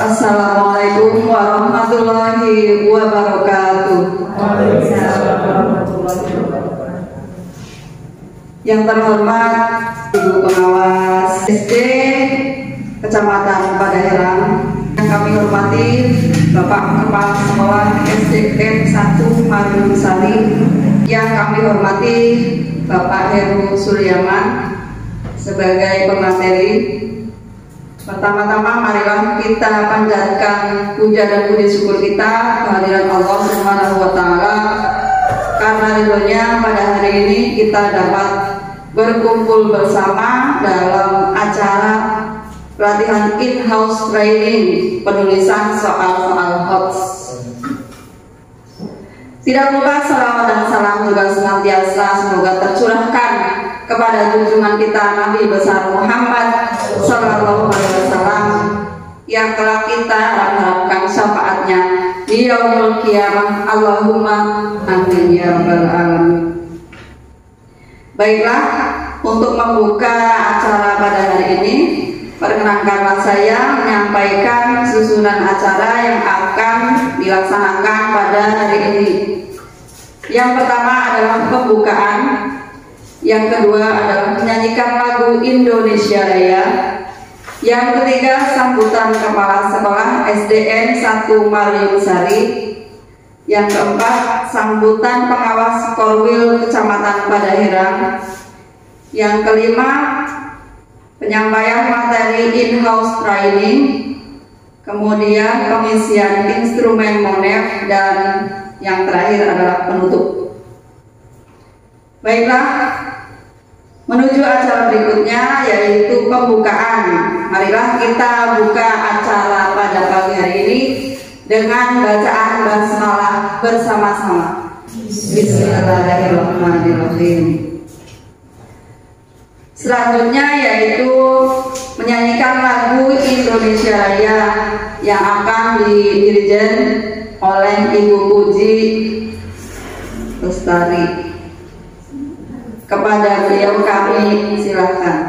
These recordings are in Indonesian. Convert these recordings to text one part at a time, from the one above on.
Assalamualaikum warahmatullahi wabarakatuh. Yang terhormat Ibu Pengawas SD Kecamatan Padaherang, yang kami hormati Bapak Kepala Sekolah SDN 1 Marium Sari, yang kami hormati Bapak Heru Suryaman sebagai pemateri. Pertama-tama marilah kita panjatkan puja dan puji syukur kita kehadiran Allah Subhanahu wa Ta'ala, karena ridhonya pada hari ini kita dapat berkumpul bersama dalam acara pelatihan in-house training penulisan soal-soal HOTS. Tidak lupa salawat dan salam juga senantiasa semoga tercurahkan kepada junjungan kita Nabi besar Muhammad Sallallahu Alaihi Wasallam, yang telah kita harapkan syafaatnya di yaumul qiyamah. Allahumma amin ya rabbal alamin. Baiklah, untuk membuka acara pada hari ini, perkenankanlah saya menyampaikan susunan acara yang akan dilaksanakan pada hari ini. Yang pertama adalah pembukaan, yang kedua adalah menyanyikan lagu Indonesia Raya, yang ketiga sambutan Kepala Sekolah SDN 1 Marium Sari, yang keempat sambutan pengawas Korwil Kecamatan Padaherang, yang kelima penyampaian materi in-house training, kemudian pengisian instrumen monef, dan yang terakhir adalah penutup. Baiklah, menuju acara berikutnya yaitu pembukaan. Marilah kita buka acara pada pagi hari ini dengan bacaan basmalah bersama-sama. Bismillahirrahmanirrahim. Selanjutnya yaitu menyanyikan lagu Indonesia Raya yang akan didirjen oleh Ibu Puji Lestari. Kepada beliau kami silakan.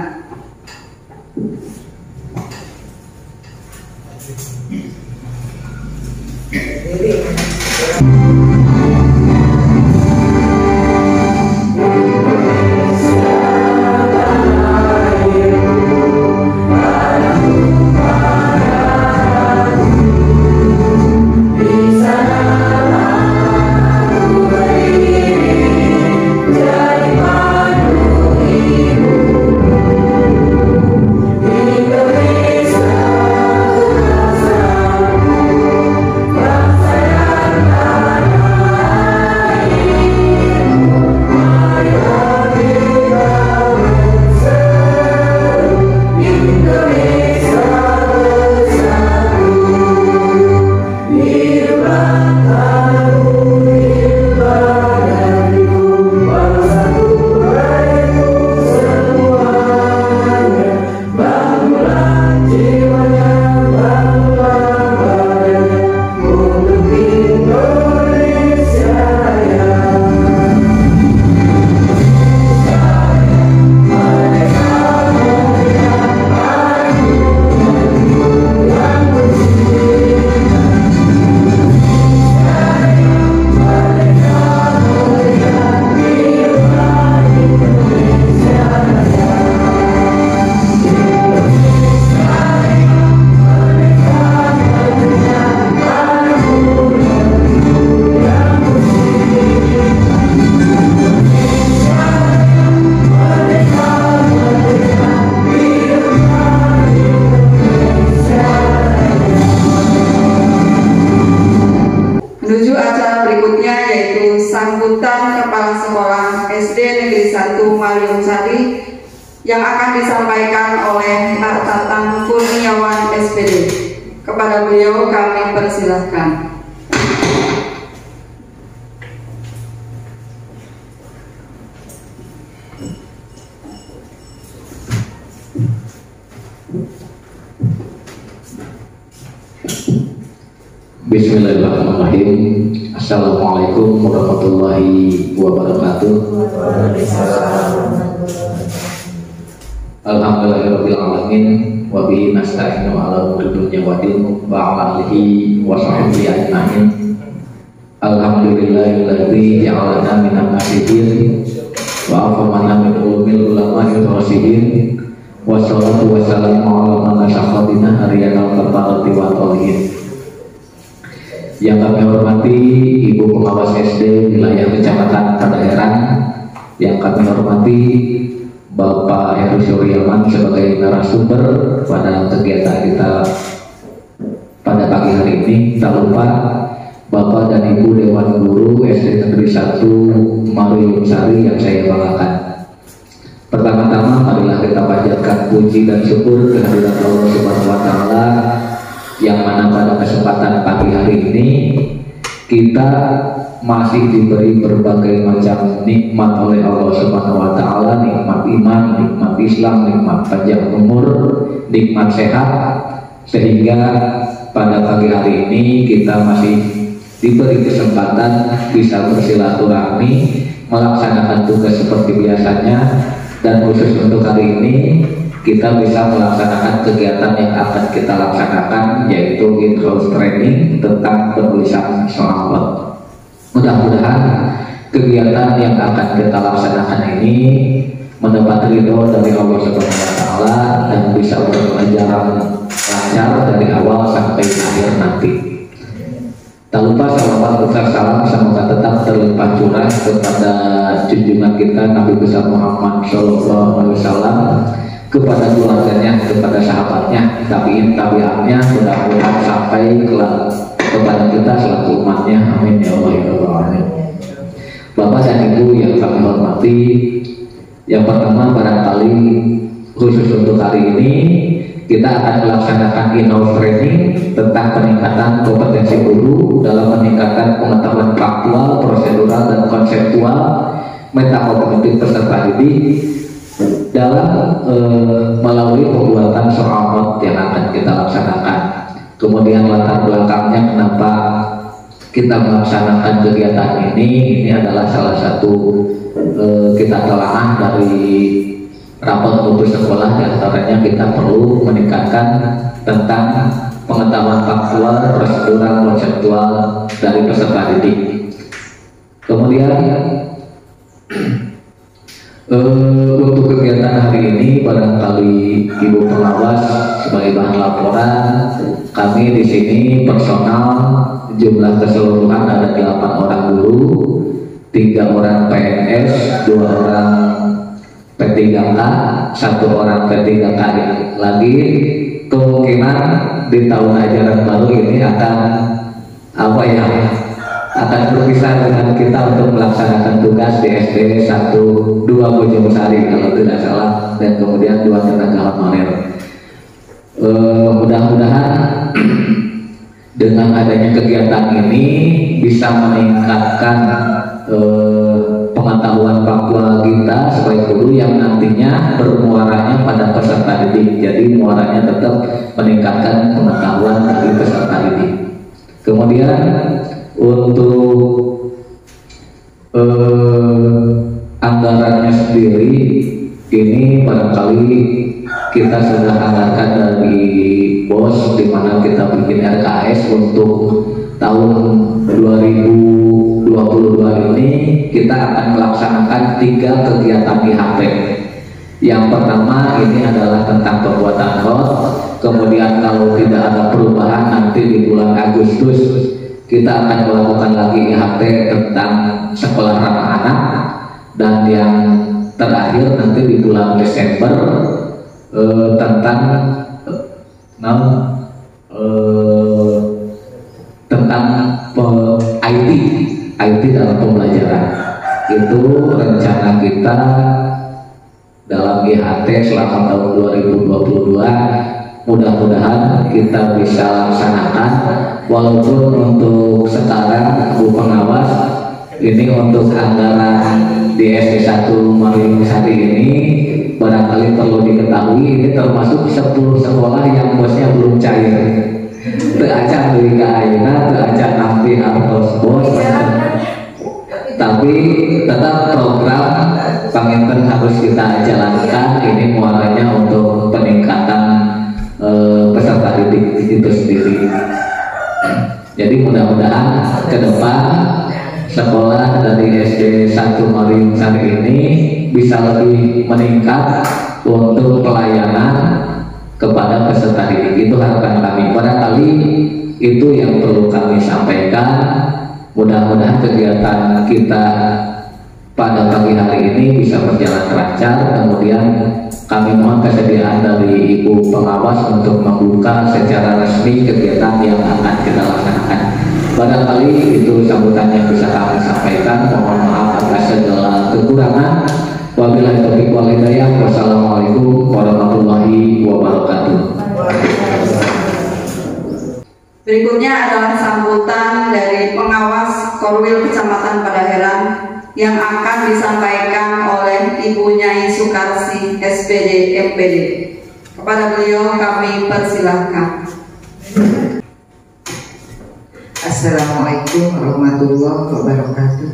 Menuju acara berikutnya yaitu sambutan Kepala Sekolah SD Negeri 1 Marium Sari yang akan disampaikan oleh Pak Tatang Kurniawan SPD. Kepada beliau kami persilahkan. Bismillahirrahmanirrahim. Assalamualaikum warahmatullahi wabarakatuh. Alhamdulillahirabbil alamin wa bihi nasta'inu ala umuri dunya waddin wa ala alihi wa sahbihi ajmain. Alhamdulillahilladzi ja'alana minal mahdiin wa afamana min ulumil ulama'i rasyidin. Wassalatu wassalamu ala man nashaqa bina hariyana al-barati wa talihin. Yang kami hormati Ibu Pengawas SD wilayah Kecamatan Padaherang, yang kami hormati Bapak Heru Suryaman sebagai narasumber pada kegiatan kita pada pagi hari ini. Tak lupa Bapak dan Ibu Dewan Guru SD Negeri 1 Marium Sari yang saya banggakan. Pertama-tama marilah kita panjatkan puji dan syukur kehadirat Allah Subhanahu wa taala yang mana pada kesempatan pagi hari ini kita masih diberi berbagai macam nikmat oleh Allah Subhanahu wa taala, nikmat iman, nikmat Islam, nikmat panjang umur, nikmat sehat, sehingga pada pagi hari ini kita masih diberi kesempatan bisa bersilaturahmi, melaksanakan tugas seperti biasanya, dan khusus untuk hari ini kita bisa melaksanakan kegiatan yang akan kita laksanakan, yaitu in-house training tentang penulisan sholawat. Mudah-mudahan kegiatan yang akan kita laksanakan ini mendapat ridho dari Allah Subhanahu wa taala dan bisa berpelajaran lancar dari awal sampai akhir nanti. Tak lupa salawat besar salam semoga tetap terlimpah curah kepada junjungan kita Nabi besar Muhammad SAW, kepada keluarganya, kepada sahabatnya, tabiin tabiatnya, mudah-mudahan sampai kelak kepada kita selaku umatnya. Amin ya Allah ya Rabbal alamin. Bapak dan Ibu yang kami hormati, yang pertama barangkali khusus untuk hari ini kita akan melaksanakan in-house training tentang peningkatan kompetensi guru dalam meningkatkan pengetahuan faktual, prosedural, dan konseptual metakognitif peserta didik dalam melalui pembuatan sholawat yang akan kita laksanakan. Kemudian latar belakangnya kenapa kita melaksanakan kegiatan ini adalah salah satu kita telaah dari rapot mutu sekolah, diantaranya kita perlu meningkatkan tentang pengetahuan faktual, prosedural, konseptual dari peserta didik. Kemudian untuk kegiatan hari ini barangkali Ibu Pengawas sebagai bahan laporan, kami di sini personal jumlah keseluruhan ada 8 orang guru, 3 orang PNS, 2 orang P3K, 1 orang P3K lagi. Kemungkinan di tahun ajaran baru ini akan akan berpisah dengan kita untuk melaksanakan tugas di SD 1-2 Bojong Sari kalau tidak salah, dan kemudian 2 Tenaga Honorer. Mudah-mudahan dengan adanya kegiatan ini bisa meningkatkan pengetahuan faktual kita sebagai guru yang nantinya bermuaranya pada peserta didik. Jadi muaranya tetap meningkatkan pengetahuan dari peserta didik. Kemudian untuk anggarannya sendiri ini barangkali kita sudah anggarkan dari BOS, di mana kita bikin RKS untuk tahun 2022 ini kita akan melaksanakan 3 kegiatan IHP. Yang pertama ini adalah tentang pembuatan HOT. Kemudian kalau tidak ada perubahan nanti di bulan Agustus kita akan melakukan lagi IHP tentang sekolah ramah anak, dan yang terakhir nanti di bulan Desember tentang IT dalam pembelajaran. Itu rencana kita dalam IHT selama tahun 2022. Mudah-mudahan kita bisa laksanakan, walaupun untuk sekarang Bu Pengawas ini untuk anggaran di SD 1 Marium Sari ini barangkali perlu diketahui ini termasuk 10 sekolah yang bosnya belum cair. Teacan dari Aina, teacan nanti harus bos, tapi tetap program panginten harus kita jalankan ini muaranya untuk peningkatan peserta didik itu sendiri. Jadi mudah-mudahan ke depan sekolah dari SD 1 Mariung Sari ini bisa lebih meningkat untuk pelayanan kepada peserta didik. Itu harapan kami. Barangkali itu yang perlu kami sampaikan. Mudah-mudahan kegiatan kita pada pagi hari ini bisa berjalan lancar. Kemudian kami mohon kesediaan dari Ibu Pengawas untuk membuka secara resmi kegiatan yang akan kita laksanakan. Barangkali itu sambutan yang bisa kami sampaikan. Mohon maaf atas segala kekurangan. Wabillahi taufiq wal hidayah. Wassalamualaikum warahmatullahi wabarakatuh. Berikutnya adalah sambutan dari pengawas Korwil Kecamatan Padaherang yang akan disampaikan oleh Ibu Nyai Sukarsi SPD MPD. Kepada beliau kami persilahkan. Assalamualaikum warahmatullahi wabarakatuh.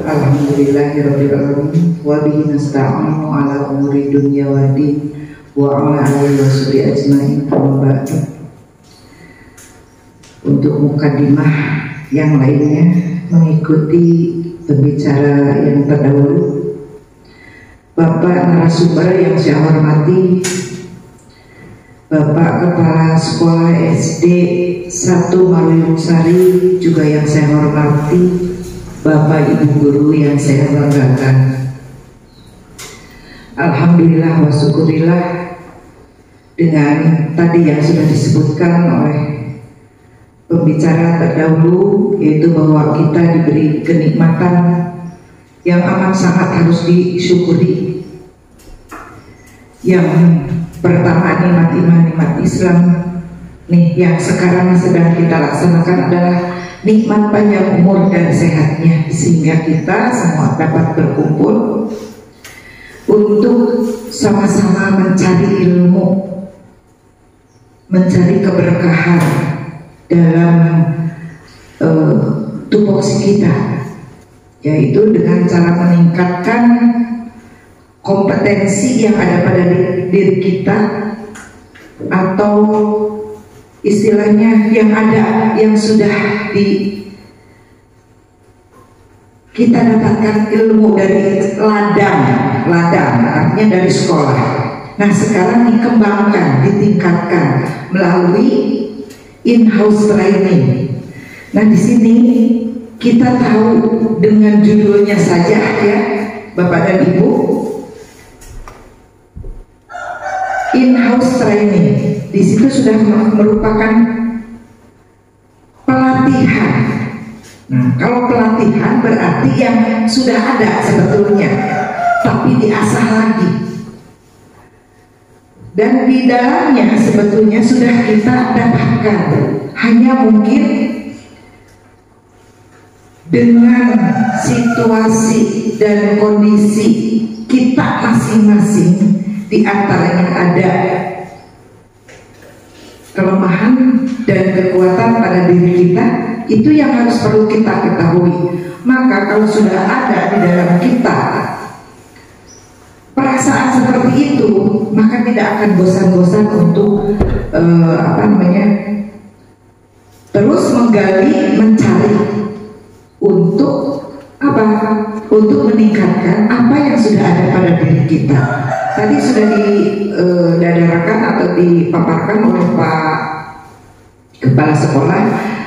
Alhamdulillahirabbil alamin wa bihi nasta'inu ala umuri dunya waddin wa ala alihi washabihi ajmain. Amma ba'du. Untuk mukadimah yang lainnya mengikuti pembicara yang terdahulu, Bapak narasumber yang saya hormati, Bapak Kepala Sekolah SD 1 Mariung Sari juga yang saya hormati, Bapak Ibu Guru yang saya banggakan. Alhamdulillah wa syukurillah dengan tadi yang sudah disebutkan oleh pembicara terdahulu, yaitu bahwa kita diberi kenikmatan yang amat sangat harus disyukuri. Yang pertama nikmat iman, nikmat Islam nih yang sekarang sedang kita laksanakan adalah nikmat panjang umur dan sehatnya, sehingga kita semua dapat berkumpul untuk sama-sama mencari ilmu, mencari keberkahan dalam tupoksi kita, yaitu dengan cara meningkatkan kompetensi yang ada pada diri kita, atau istilahnya yang ada, yang sudah kita dapatkan ilmu dari ladang artinya dari sekolah. Nah sekarang dikembangkan, ditingkatkan melalui in-house training. Nah di sini kita tahu dengan judulnya saja ya Bapak dan Ibu, in-house training. Di situ sudah merupakan pelatihan. Nah kalau pelatihan berarti yang sudah ada sebetulnya, tapi diasah lagi. Dan di dalamnya sebetulnya sudah kita dapatkan, hanya mungkin dengan situasi dan kondisi kita masing-masing di antaranya ada kelemahan dan kekuatan pada diri kita, itu yang harus perlu kita ketahui. Maka kalau sudah ada di dalam kita perasaan seperti itu, maka tidak akan bosan-bosan untuk terus menggali, mencari untuk apa? Untuk meningkatkan apa yang sudah ada pada diri kita. Tadi sudah didadarakan atau dipaparkan oleh Pak Kepala Sekolah.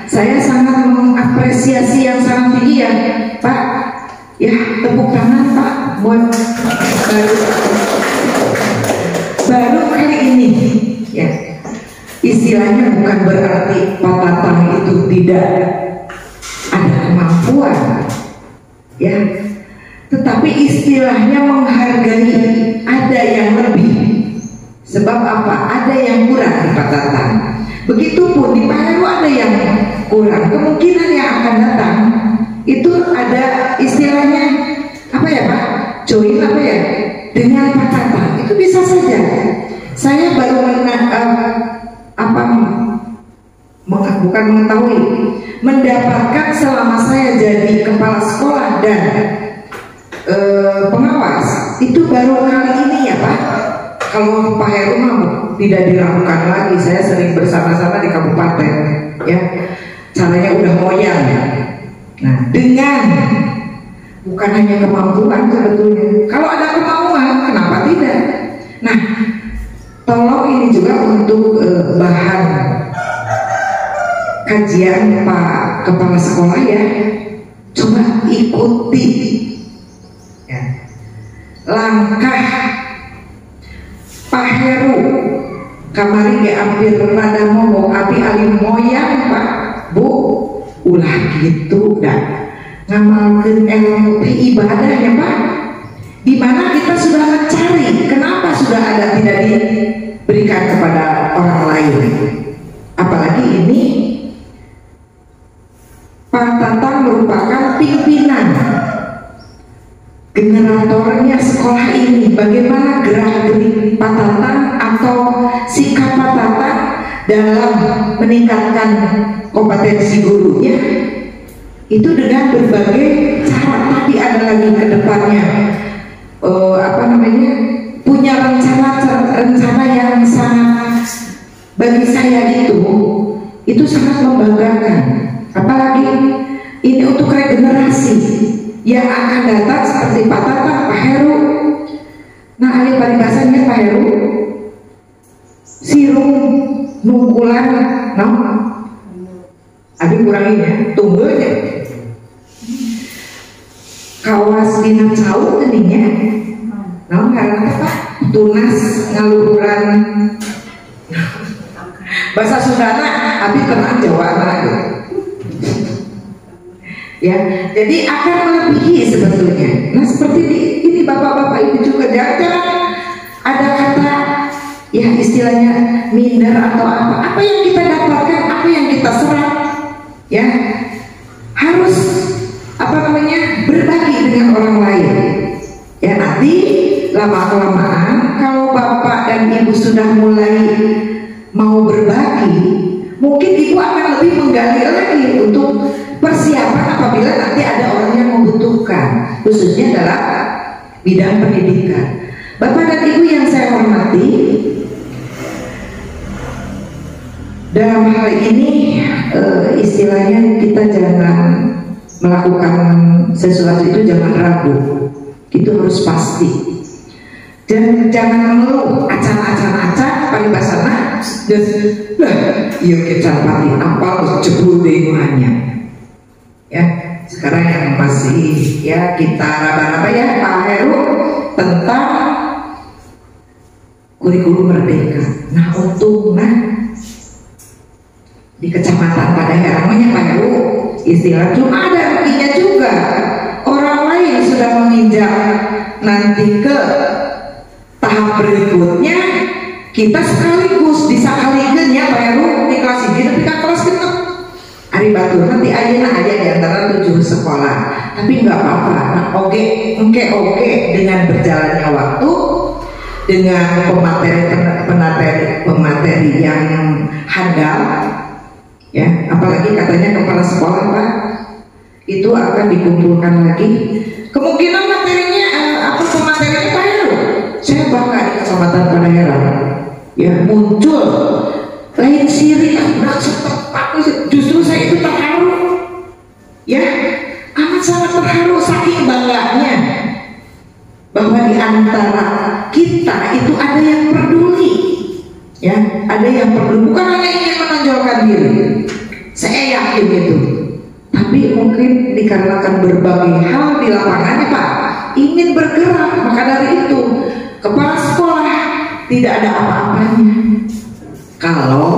Saya sangat mengapresiasi yang sangat tinggi ya Pak. Ya tepuk tangan Pak buat baru kali ini ya. Istilahnya bukan berarti Pak Tatang itu tidak ada kemampuan ya, tetapi istilahnya menghargai ada yang lebih. Sebab apa? Ada yang kurang di Pak Tatang. Begitupun di Pak Heru ada yang kurang. Kemungkinan yang akan datang itu ada istilahnya apa ya Pak? Join apa ya? Dengan Pak Tatang. Itu bisa saja. Saya baru bukan mengetahui, mendapatkan selama saya jadi kepala sekolah dan pengawas itu baru kali ini ya Pak. Kalau Pak Heru mah tidak dilakukan lagi. Saya sering bersama-sama di kabupaten, ya. Caranya udah moyang. Nah, dengan bukan hanya kemampuan sebetulnya. Kalau ada kemauan, kenapa tidak? Nah, tolong ini juga untuk bahan kajian Pak Kepala Sekolah ya. Coba ikuti ya, langkah Pak Heru kamari ge hampir rada ngomong abi alim moyang Pak Bu ulah gitu dah ngamalkeun ilmu ibadah ya Pak, di mana kita sudah mencari kenapa sudah ada tidak diberikan kepada orang lain. Apalagi ini Pak Tatang merupakan pimpinan generatornya sekolah ini. Bagaimana gerak-gerik Pak Tatang atau sikap Pak Tatang dalam meningkatkan kompetensi gurunya itu dengan berbagai cara. Tapi ada lagi ke depannya punya rencana yang sangat bagi saya itu sangat membanggakan. Apalagi ini untuk regenerasi yang akan datang seperti Pak Tatang, Pak Heru. Nah, alih paribasannya Pak Heru sirung nungkulan adik kurangin ya, tunggunya kawas dina cau geninya karena apa? Tunas ngaluhuran bahasa Sundana abi tenang Jawa gitu. Ya, jadi akan melebihi sebetulnya. Nah, seperti ini bapak-bapak itu juga jangan ada kata ya istilahnya minder atau apa yang kita dapatkan, apa yang kita serap ya harus berbagi dengan orang lain ya. Nanti lama-kelamaan kalau bapak dan ibu sudah mulai mau berbagi, mungkin ibu akan lebih menggali lagi untuk persiapan apabila nanti ada orang yang membutuhkan, khususnya dalam bidang pendidikan. Bapak dan ibu yang saya hormati, dalam hal ini istilahnya kita jangan melakukan sesuatu itu jangan ragu, itu harus pasti. Dan jangan mengeluh acan-acan paling basana dan iya kita pati apa jebul deh mahanya. Ya, sekarang yang masih ya kita raba-raba ya Pak Heru tentang kurikulum merdeka. Nah, untungnya di Kecamatan Padaherang Pak Heru istilah cuma ada artinya juga. Orang lain sudah menginjak nanti ke tahap berikutnya, kita sekaligus disakalikan ya Pak Heru di kelas ini tapi kan kelas kita Ari Batur nanti ayeuna aja di antara 7 sekolah, tapi nggak apa-apa. Nah, oke dengan berjalannya waktu, dengan pemateri yang handal, ya, apalagi katanya kepala sekolah Pak, itu akan dikumpulkan lagi. Kemungkinan materinya pematerinya Pak Heru, saya bangga di Kecamatan Padaherang, ya muncul lain siri justru saya itu terharu ya, amat sangat terharu saking bangganya bahwa di antara kita itu ada yang peduli ya, ada yang peduli, bukan hanya ingin menonjolkan diri, saya yakin itu, tapi mungkin dikarenakan berbagai hal di lapangannya Pak ingin bergerak, maka dari itu kepala sekolah tidak ada apa-apanya kalau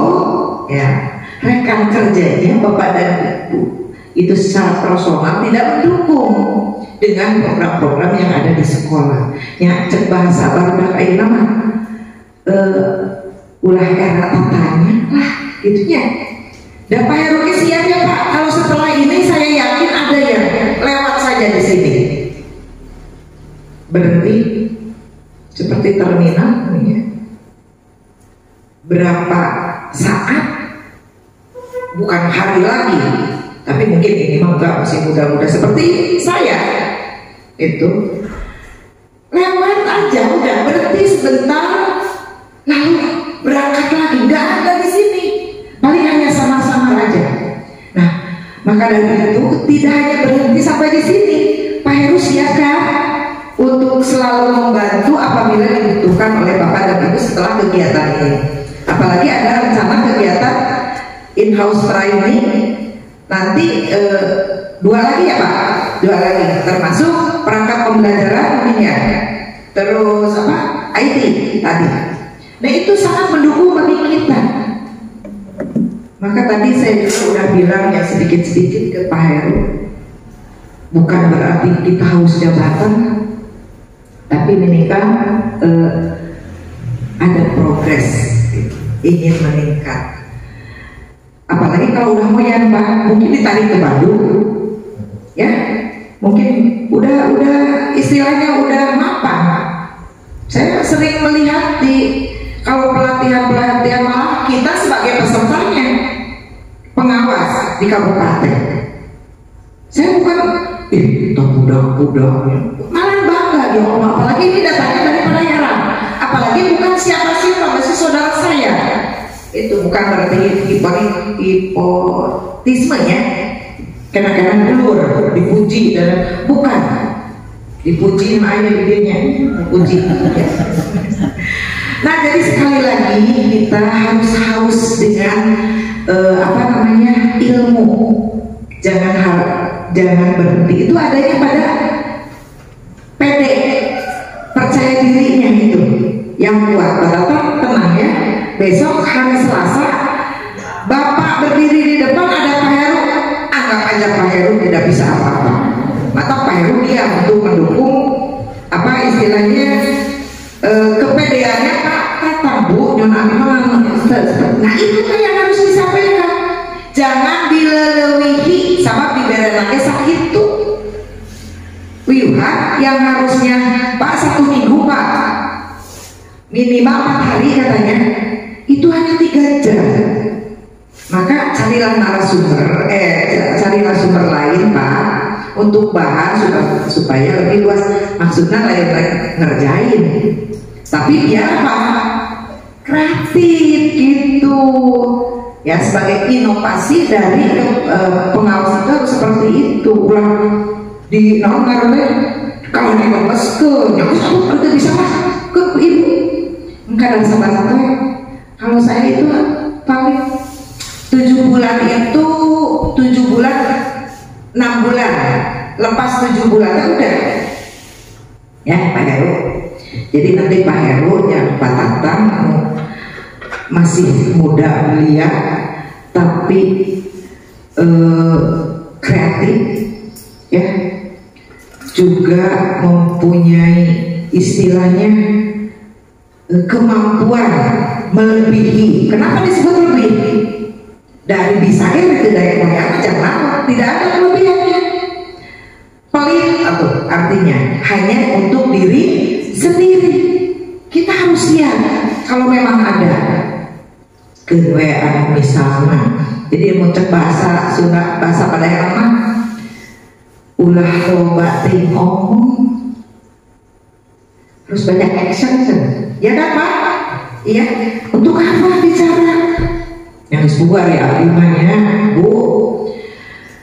ya rekan kerjanya Bapak dan Ibu itu secara personal tidak mendukung dengan program-program yang ada di sekolah. Ya, cek bahasa baru kayak nama ulah era tatanya lah gitunya. Dan Pak Heru siap ya Pak, kalau setelah ini saya yakin ada yang lewat saja di sini berhenti seperti terminal ya. Berapa saat, bukan hari lagi, tapi mungkin ini mah masih muda-muda seperti saya itu lewat aja, udah berhenti sebentar, lalu berangkat lagi. Nggak ada di sini, paling hanya sama-sama aja. Nah, maka dari itu tidak hanya berhenti sampai di sini, Pak Heru siapkan untuk selalu membantu apabila dibutuhkan oleh Bapak dan Ibu setelah kegiatan ini. Apalagi ada rencana kegiatan in-house training nanti 2 lagi ya Pak, 2 lagi, termasuk perangkat pembelajaran mungkin ya, terus apa IT tadi. Nah itu sangat mendukung bagi kita. Maka tadi saya juga udah bilang ya sedikit-sedikit ke Pak Heru, bukan berarti kita haus jabatan, tapi ini kan ada progres, ingin meningkat. Apalagi kalau udah mau ya Pak, mungkin ditarik ke Bandung, ya, mungkin udah istilahnya udah mapan. Saya sering melihat kalau pelatihan malah kita sebagai pesertanya, pengawas di kabupaten. Saya bukan, kita budak-budaknya, malah bangga ya Allah. Apalagi ini datangnya dari Padalarang, apalagi bukan siapa-siapa, masih saudara saya. Itu bukan berarti hipotisme ya, kadang-kadang keluar dipuji dan bukan dipuji aja videonya, puji. Nah jadi sekali lagi kita harus haus dengan ilmu, jangan berhenti. Itu adanya pada PD, percaya dirinya itu yang kuat. Bapak tenang ya, besok hari Selasa Bapak berdiri di depan ada Pak Heru, anggap aja Pak Heru tidak bisa apa-apa, maka Pak Heru dia untuk mendukung apa istilahnya kepedeannya Pak kata Bu Nona. Nah itu kan yang harus disampaikan, jangan dilelewihi sama biberenaknya sakit tuh. Wiyuhan yang harusnya Pak 1 minggu Pak minimal 4 hari katanya, itu hanya 3 jam. Maka carilah sumber lain Pak untuk bahan supaya lebih luas. Maksudnya lain ngerjain, tapi biar apa? Kreatif gitu ya, sebagai inovasi dari pengawas itu harus seperti itu. Ulang di kalau di lemes ke aku bisa ke ibu kadang sabar-sabar. Kalau saya itu paling 7 bulan itu 7 bulan 6 bulan, lepas 7 bulan kan udah ya Pak Heru. Jadi nanti Pak Heru yang Pak Tatang masih muda belia tapi kreatif ya, juga mempunyai istilahnya kemampuan melebihi. Kenapa disebut lebih? Dari bisa itu dari moyang jangan, tidak ada kelebihannya. Pelit atau artinya hanya untuk diri sendiri. Kita harus siap kalau memang ada kewean misalnya. Jadi mau cek bahasa Sunda, bahasa Padalarang mah ulah loba ting omong, terus banyak action ya kan Pak? Iya, untuk apa bicara? Yang sebuah ya abimanya Bu,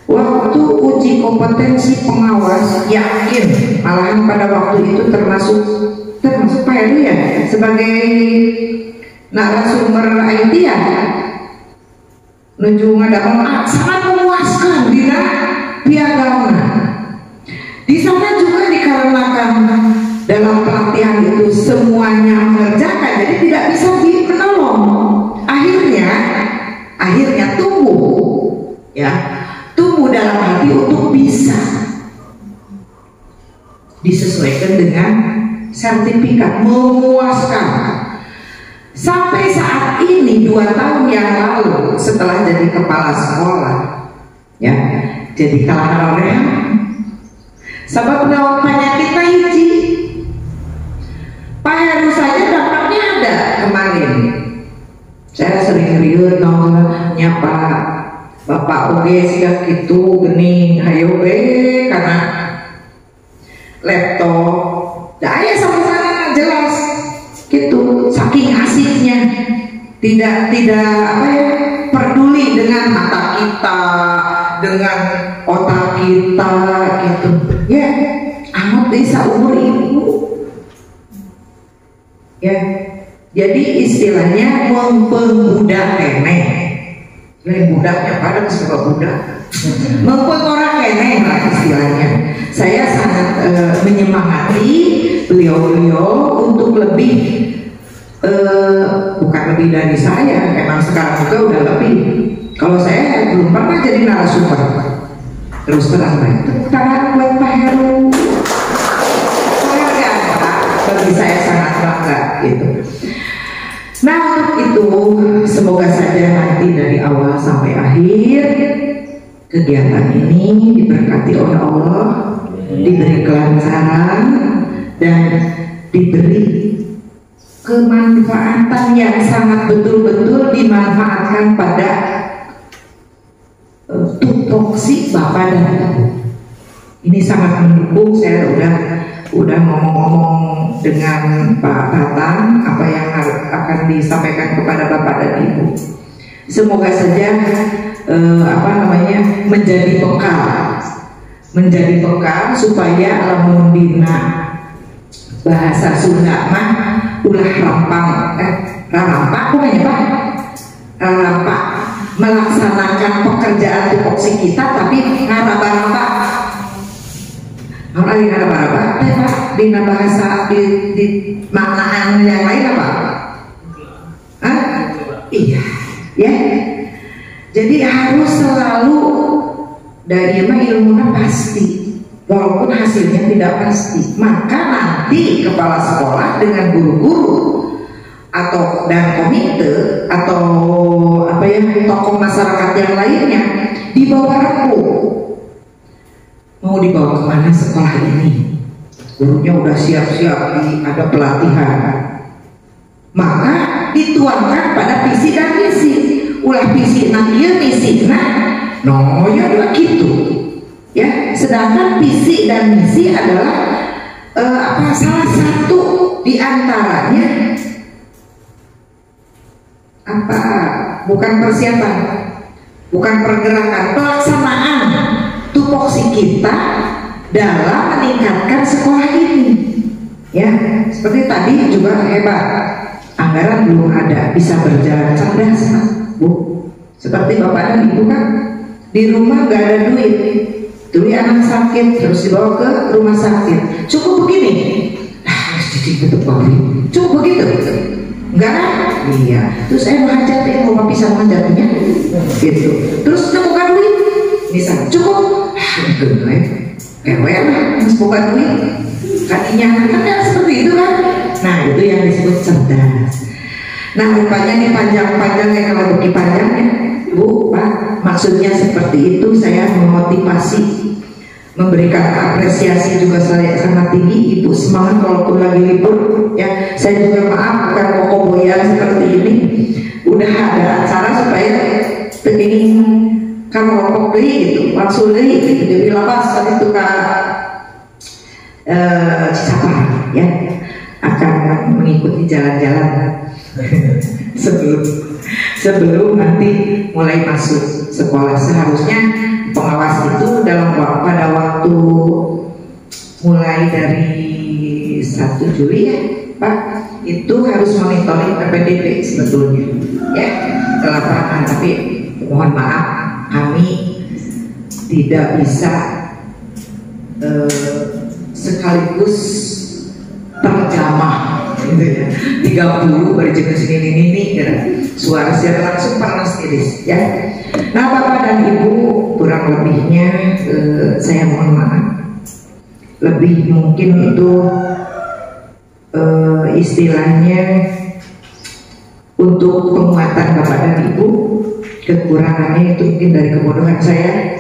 waktu uji kompetensi pengawas yakin, malahan pada waktu itu termasuk Pak Heru ya sebagai narasumber IT ya, menuju ngadakan sangat memuaskan dina piagam. Di sana juga dikarenakan dalam pelatihan itu semuanya mengerjakan, jadi tidak bisa menolong. Akhirnya tumbuh dalam hati untuk bisa disesuaikan dengan sertifikat memuaskan. Sampai saat ini 2 tahun yang lalu setelah jadi kepala sekolah ya, jadi kalangan orang sabab nawapannya kita hiji. Pak Heru saja dampaknya ada kemarin. Saya sering riut nyapa Bapak oge siga kitu gening hayo we karena laptop Daya sampai sana jelas gitu, saking asiknya, tidak apa ya, peduli dengan mata kita, dengan otak kita gitu ya. Amat desa umur ibu ya. Jadi istilahnya memperbudak keneh, budaknya pada suka budak, memperkorak keneh lah istilahnya. Saya sangat menyemangati beliau-beliau untuk lebih, bukan lebih dari saya, memang sekarang juga udah lebih. Kalau saya belum pernah jadi narasumber, terus terang tepuk tangan buat Pak Heru. Bagi saya sangat bangga gitu. Nah, untuk itu semoga saja nanti dari awal sampai akhir kegiatan ini diberkati oleh Allah, diberi kelancaran dan diberi kemanfaatan yang sangat betul-betul dimanfaatkan pada tupoksi Bapak dan Ibu. Ini sangat mendukung. Saya udah ngomong-ngomong dengan Pak Tatang apa yang akan disampaikan kepada Bapak dan Ibu. Semoga saja menjadi bekal supaya lamun dina bahasa Sunda mah ulah rampang melaksanakan pekerjaan tupoksi kita, tapi ngaraba-raba dina bahasa di maknaan yang lain apa? Iya ya. Jadi harus selalu dari ilmunya pasti, walaupun hasilnya tidak pasti. Maka nanti kepala sekolah dengan guru-guru atau dan komite atau tokoh masyarakat yang lainnya dibawa rangkul. Mau dibawa kemana sekolah ini? Gurunya udah siap-siap, ada pelatihan. Maka dituangkan pada visi dan misi. Ulah visi nah iya misi nah ya udah gitu ya. Sedangkan visi dan misi adalah salah satu diantaranya bukan persiapan, bukan pergerakan, pelaksanaan tupoksi kita dalam meningkatkan sekolah ini ya. Seperti tadi juga hebat, anggaran belum ada, bisa berjalan cerdas Bu. Seperti Bapak dan Ibu kan di rumah gak ada duit, anak sakit terus dibawa ke rumah sakit, cukup begini cukup begitu enggak? Iya. Terus mau hajatin, mau pisah hajatnya gitu, terus bukan duit misal cukup harus bukan duit kadinya kan ya, seperti itu kan. Nah itu yang disebut cerdas. Nah rupanya ini panjang-panjangnya, kalau bagi panjangnya Bu, Pak, maksudnya seperti itu. Saya memotivasi, memberikan apresiasi juga saya sangat tinggi. Ibu semangat walaupun lagi libur ya. Saya juga maaf bukan kokoboyan seperti ini. Udah ada acara supaya ini kan rokok beli gitu, langsung beli gitu. Jadi lapas tadi itu Cisapar ya, akan mengikuti jalan-jalan sebelum nanti mulai masuk sekolah. Seharusnya pengawas itu pada waktu mulai dari 1 Juli ya Pak, itu harus monitoring PPDB sebetulnya ya ke lapangan. Tapi mohon maaf, kami tidak bisa sekaligus terjamah gitu ya, 30 berjenis ini suara secara langsung panas tiris ya. Nah Bapak dan Ibu, kurang lebihnya saya mohon maaf. Lebih mungkin itu istilahnya untuk penguatan Bapak dan Ibu, kekurangannya itu mungkin dari kebodohan saya.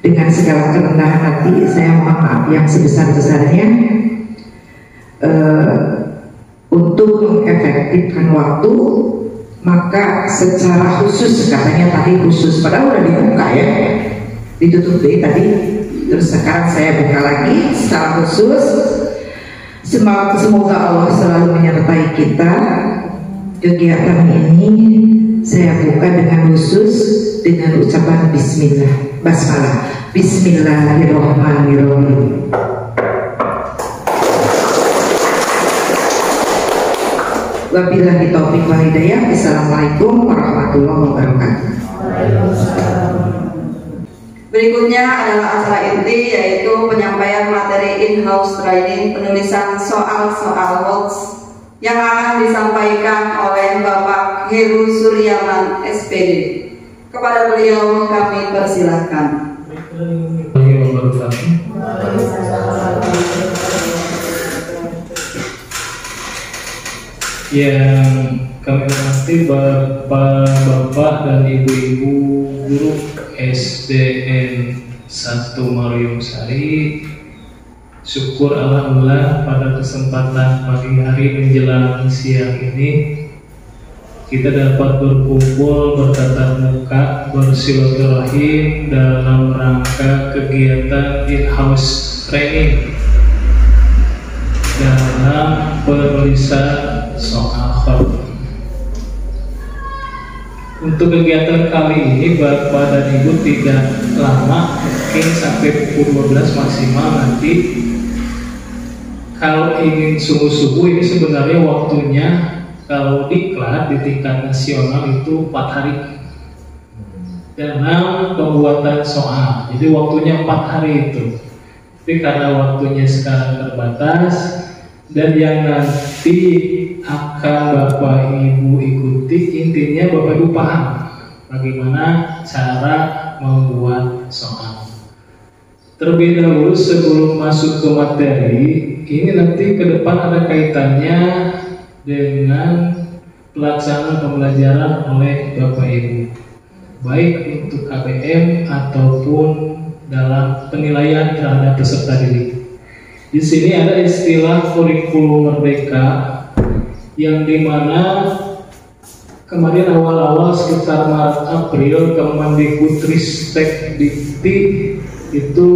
Dengan segala kerendahan hati saya mohon maaf yang sebesar-besarnya. Untuk mengefektifkan waktu, maka secara khusus, katanya tadi khusus, padahal udah dibuka ya, ditutup deh tadi, terus sekarang saya buka lagi secara khusus. Semoga Allah selalu menyertai kita. Kegiatan ini saya buka dengan khusus dengan ucapan basmalah. Bismillahirrahmanirrahim. Wabillahi taufiq wal hidayah. Assalamualaikum warahmatullahi wabarakatuh. Berikutnya adalah acara inti, yaitu penyampaian materi in-house training penulisan soal-soal hoax yang akan disampaikan oleh Bapak Heru Suryaman SPD. Kepada beliau kami persilahkan. Yang kami hormati Bapak dan Ibu-ibu guru SDN 1 Marium Sari, syukur alhamdulillah pada kesempatan pagi hari menjelang siang ini kita dapat berkumpul bertatap muka bersilaturahim dalam rangka kegiatan in-house training dalam penulisan soal hoax. Untuk kegiatan kali ini Bapak dan Ibu tidak lama, mungkin sampai pukul 12 maksimal nanti. Kalau ingin subuh-subuh ini sebenarnya waktunya kalau diklat di tingkat nasional itu 4 hari dalam pembuatan soal. Jadi waktunya 4 hari itu. Tapi karena waktunya sekarang terbatas dan yang nanti akan Bapak Ibu ikuti, intinya Bapak Ibu paham bagaimana cara membuat soal. Terlebih dahulu sebelum masuk ke materi, ini nanti ke depan ada kaitannya dengan pelaksanaan pembelajaran oleh Bapak Ibu, baik untuk KBM ataupun dalam penilaian terhadap peserta didik. Di sini ada istilah kurikulum merdeka yang dimana kemarin awal-awal sekitar Maret April Kemendikbudristek Dikti itu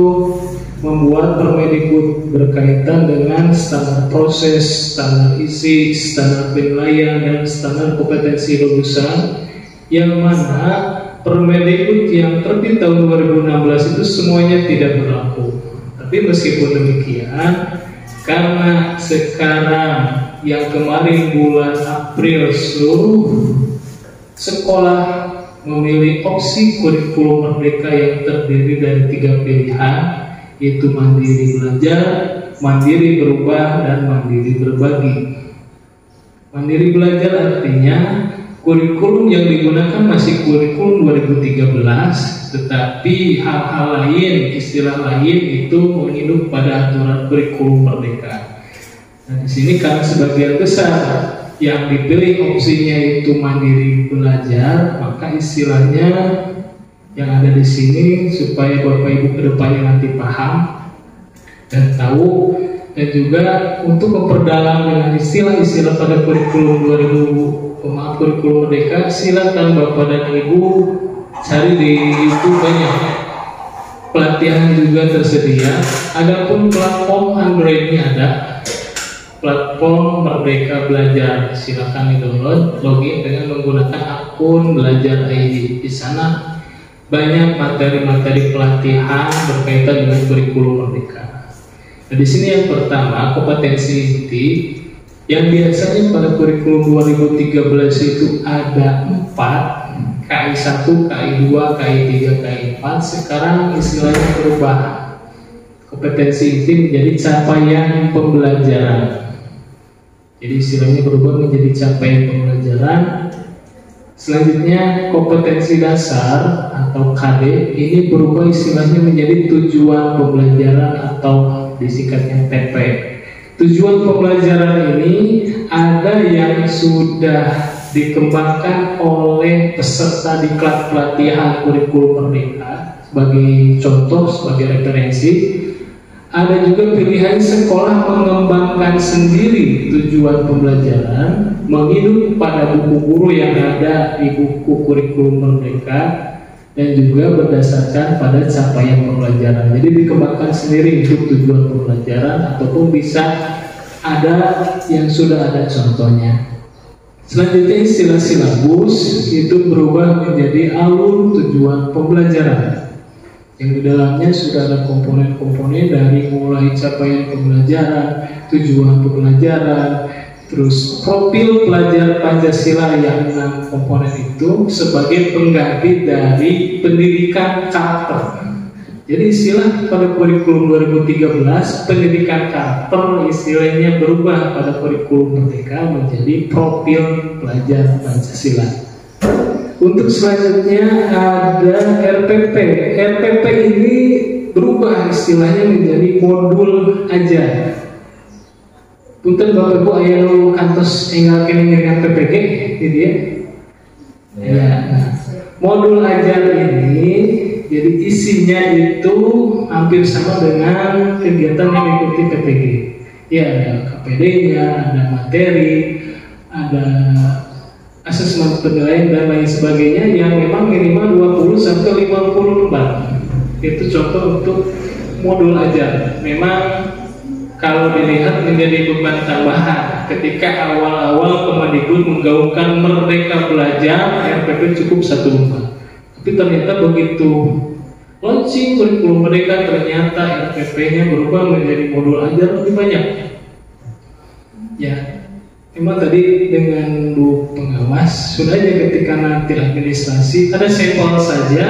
membuat Permendikbud berkaitan dengan standar proses, standar isi, standar penilaian, dan standar kompetensi lulusan, yang mana Permendikbud yang terbit tahun 2016 itu semuanya tidak berlaku. Tapi meskipun demikian, karena sekarang yang kemarin bulan April seluruh sekolah memilih opsi kurikulum merdeka yang terdiri dari 3 pilihan, yaitu mandiri belajar, mandiri berubah, dan mandiri berbagi. Mandiri belajar artinya kurikulum yang digunakan masih kurikulum 2013, tetapi hal-hal lain, istilah lain itu menginduk pada aturan kurikulum merdeka. Nah, di sini karena sebagian besar yang dipilih opsinya itu mandiri belajar, maka istilahnya yang ada di sini supaya Bapak Ibu kedepannya nanti paham dan tahu, dan juga untuk memperdalam dengan istilah-istilah pada kurikulum kurikulum merdeka, silakan Bapak dan Ibu cari di YouTube, banyak pelatihan juga tersedia. Adapun platform Android-nya ada, platform Merdeka Belajar, silakan di-download, login dengan menggunakan akun Belajar ID. Di sana banyak materi-materi pelatihan berkaitan dengan kurikulum merdeka. Nah, di sini yang pertama kompetensi inti, yang biasanya pada kurikulum 2013 itu ada 4, KI 1, KI 2, KI 3, KI 4. Sekarang istilahnya berubah. Kompetensi inti menjadi capaian pembelajaran. Jadi istilahnya berubah menjadi capaian pembelajaran. Selanjutnya kompetensi dasar atau KD ini berubah istilahnya menjadi tujuan pembelajaran atau disingkatnya TP. Tujuan pembelajaran ini ada yang sudah dikembangkan oleh peserta diklat pelatihan kurikulum merdeka sebagai contoh, sebagai referensi. Ada juga pilihan sekolah mengembangkan sendiri tujuan pembelajaran menginduk pada buku guru yang ada di buku kurikulum merdeka dan juga berdasarkan pada capaian pembelajaran. Jadi dikembangkan sendiri untuk tujuan pembelajaran, ataupun bisa ada yang sudah ada contohnya. Selanjutnya istilah silabus itu berubah menjadi alur tujuan pembelajaran, yang di dalamnya sudah ada komponen-komponen dari mulai capaian pembelajaran, tujuan pembelajaran, terus profil pelajar Pancasila yang 6 komponen itu sebagai pengganti dari pendidikan karakter. Jadi istilah pada kurikulum 2013 pendidikan karakter istilahnya berubah pada kurikulum Merdeka menjadi profil pelajar Pancasila. Untuk selanjutnya ada RPP. RPP ini berubah istilahnya menjadi modul ajar. Punten Bapak Ibu aya nu kantos enggal kene dengan PPG gitu ya. Ya. Modul ajar ini jadi isinya itu hampir sama dengan kegiatan yang diikuti PPG. Ya, ada KPD-nya, ada materi, ada asesmen penilaian dan lain sebagainya yang memang minimal 20 sampai 50 lembar. Itu contoh untuk modul ajar. Memang kalau dilihat menjadi beban tambahan ketika awal-awal Kemendikbud menggaungkan Merdeka Belajar, RPP cukup 1 lembar. Tapi ternyata begitu launching kurikulum Merdeka, ternyata RPP-nya berubah menjadi modul ajar lebih banyak. Ya, memang tadi dengan Bu pengawas sudah aja ketika nanti administrasi ada sampel saja,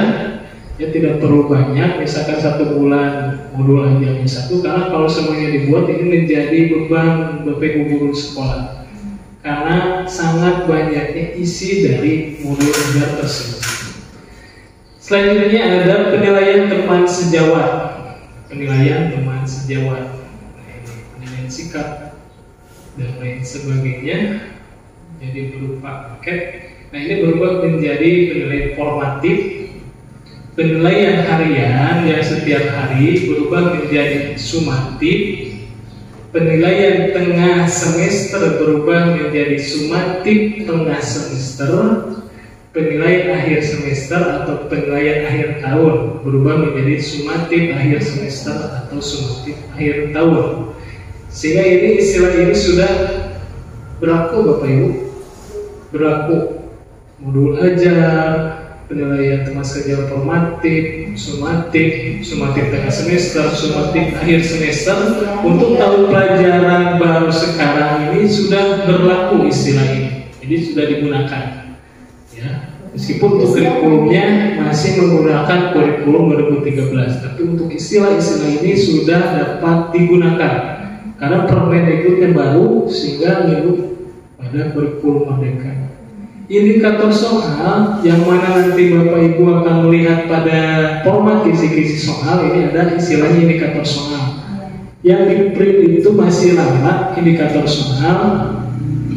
ya tidak perlu banyak, misalkan 1 bulan modul ajarnya 1, karena kalau semuanya dibuat ini menjadi beban Bapak Ibu guru sekolah karena sangat banyaknya isi dari modul ajar tersebut. Selanjutnya ada penilaian teman sejawat. Penilaian teman sejawat, penilaian sikap dan lain sebagainya. Jadi berupa paket. Nah, ini berubah menjadi penilaian formatif. Penilaian harian yang setiap hari berubah menjadi sumatif. Penilaian tengah semester berubah menjadi sumatif tengah semester. Penilaian akhir semester atau penilaian akhir tahun berubah menjadi sumatif akhir semester atau sumatif akhir tahun. Sehingga ini istilah ini sudah berlaku Bapak Ibu. Berlaku modul ajar, penilaian teman sejawat formatif, sumatif tengah semester, sumatif akhir semester. Untuk tahun pelajaran baru sekarang ini sudah berlaku istilah ini. Jadi sudah digunakan. Ya, meskipun untuk kurikulumnya masih menggunakan kurikulum 2013, tapi untuk istilah-istilah ini sudah dapat digunakan karena Permendikbudnya baru sehingga mirip pada kurikulum Merdeka. Indikator soal yang mana nanti Bapak Ibu akan melihat pada format kisi-kisi soal ini ada istilahnya indikator soal. Yang di print itu masih lama indikator soal.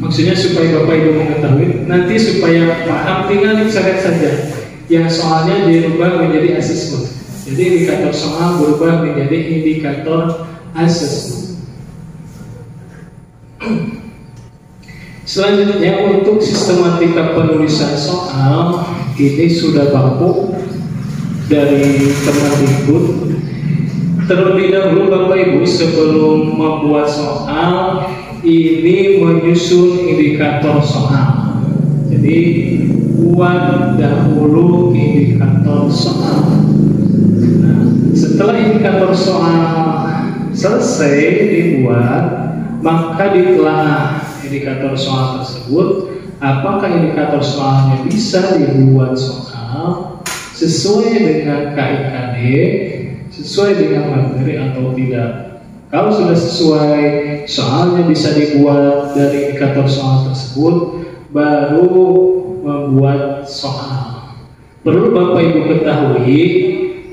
Maksudnya supaya Bapak Ibu mengetahui, nanti supaya paham tinggal diseret saja. Yang soalnya dirubah menjadi asesmen. Jadi indikator soal berubah menjadi indikator asesmen. Selanjutnya untuk sistematika penulisan soal ini sudah baku dari Kemendikbud. Terlebih dahulu Bapak Ibu sebelum membuat soal ini menyusun indikator soal. Jadi buat dahulu indikator soal. Nah, setelah indikator soal selesai dibuat, maka ditelaah indikator soal tersebut. Apakah indikator soalnya bisa dibuat soal sesuai dengan KIKD, sesuai dengan materi atau tidak? Kalau sudah sesuai, soalnya bisa dibuat dari indikator soal tersebut, baru membuat soal. Perlu Bapak Ibu ketahui,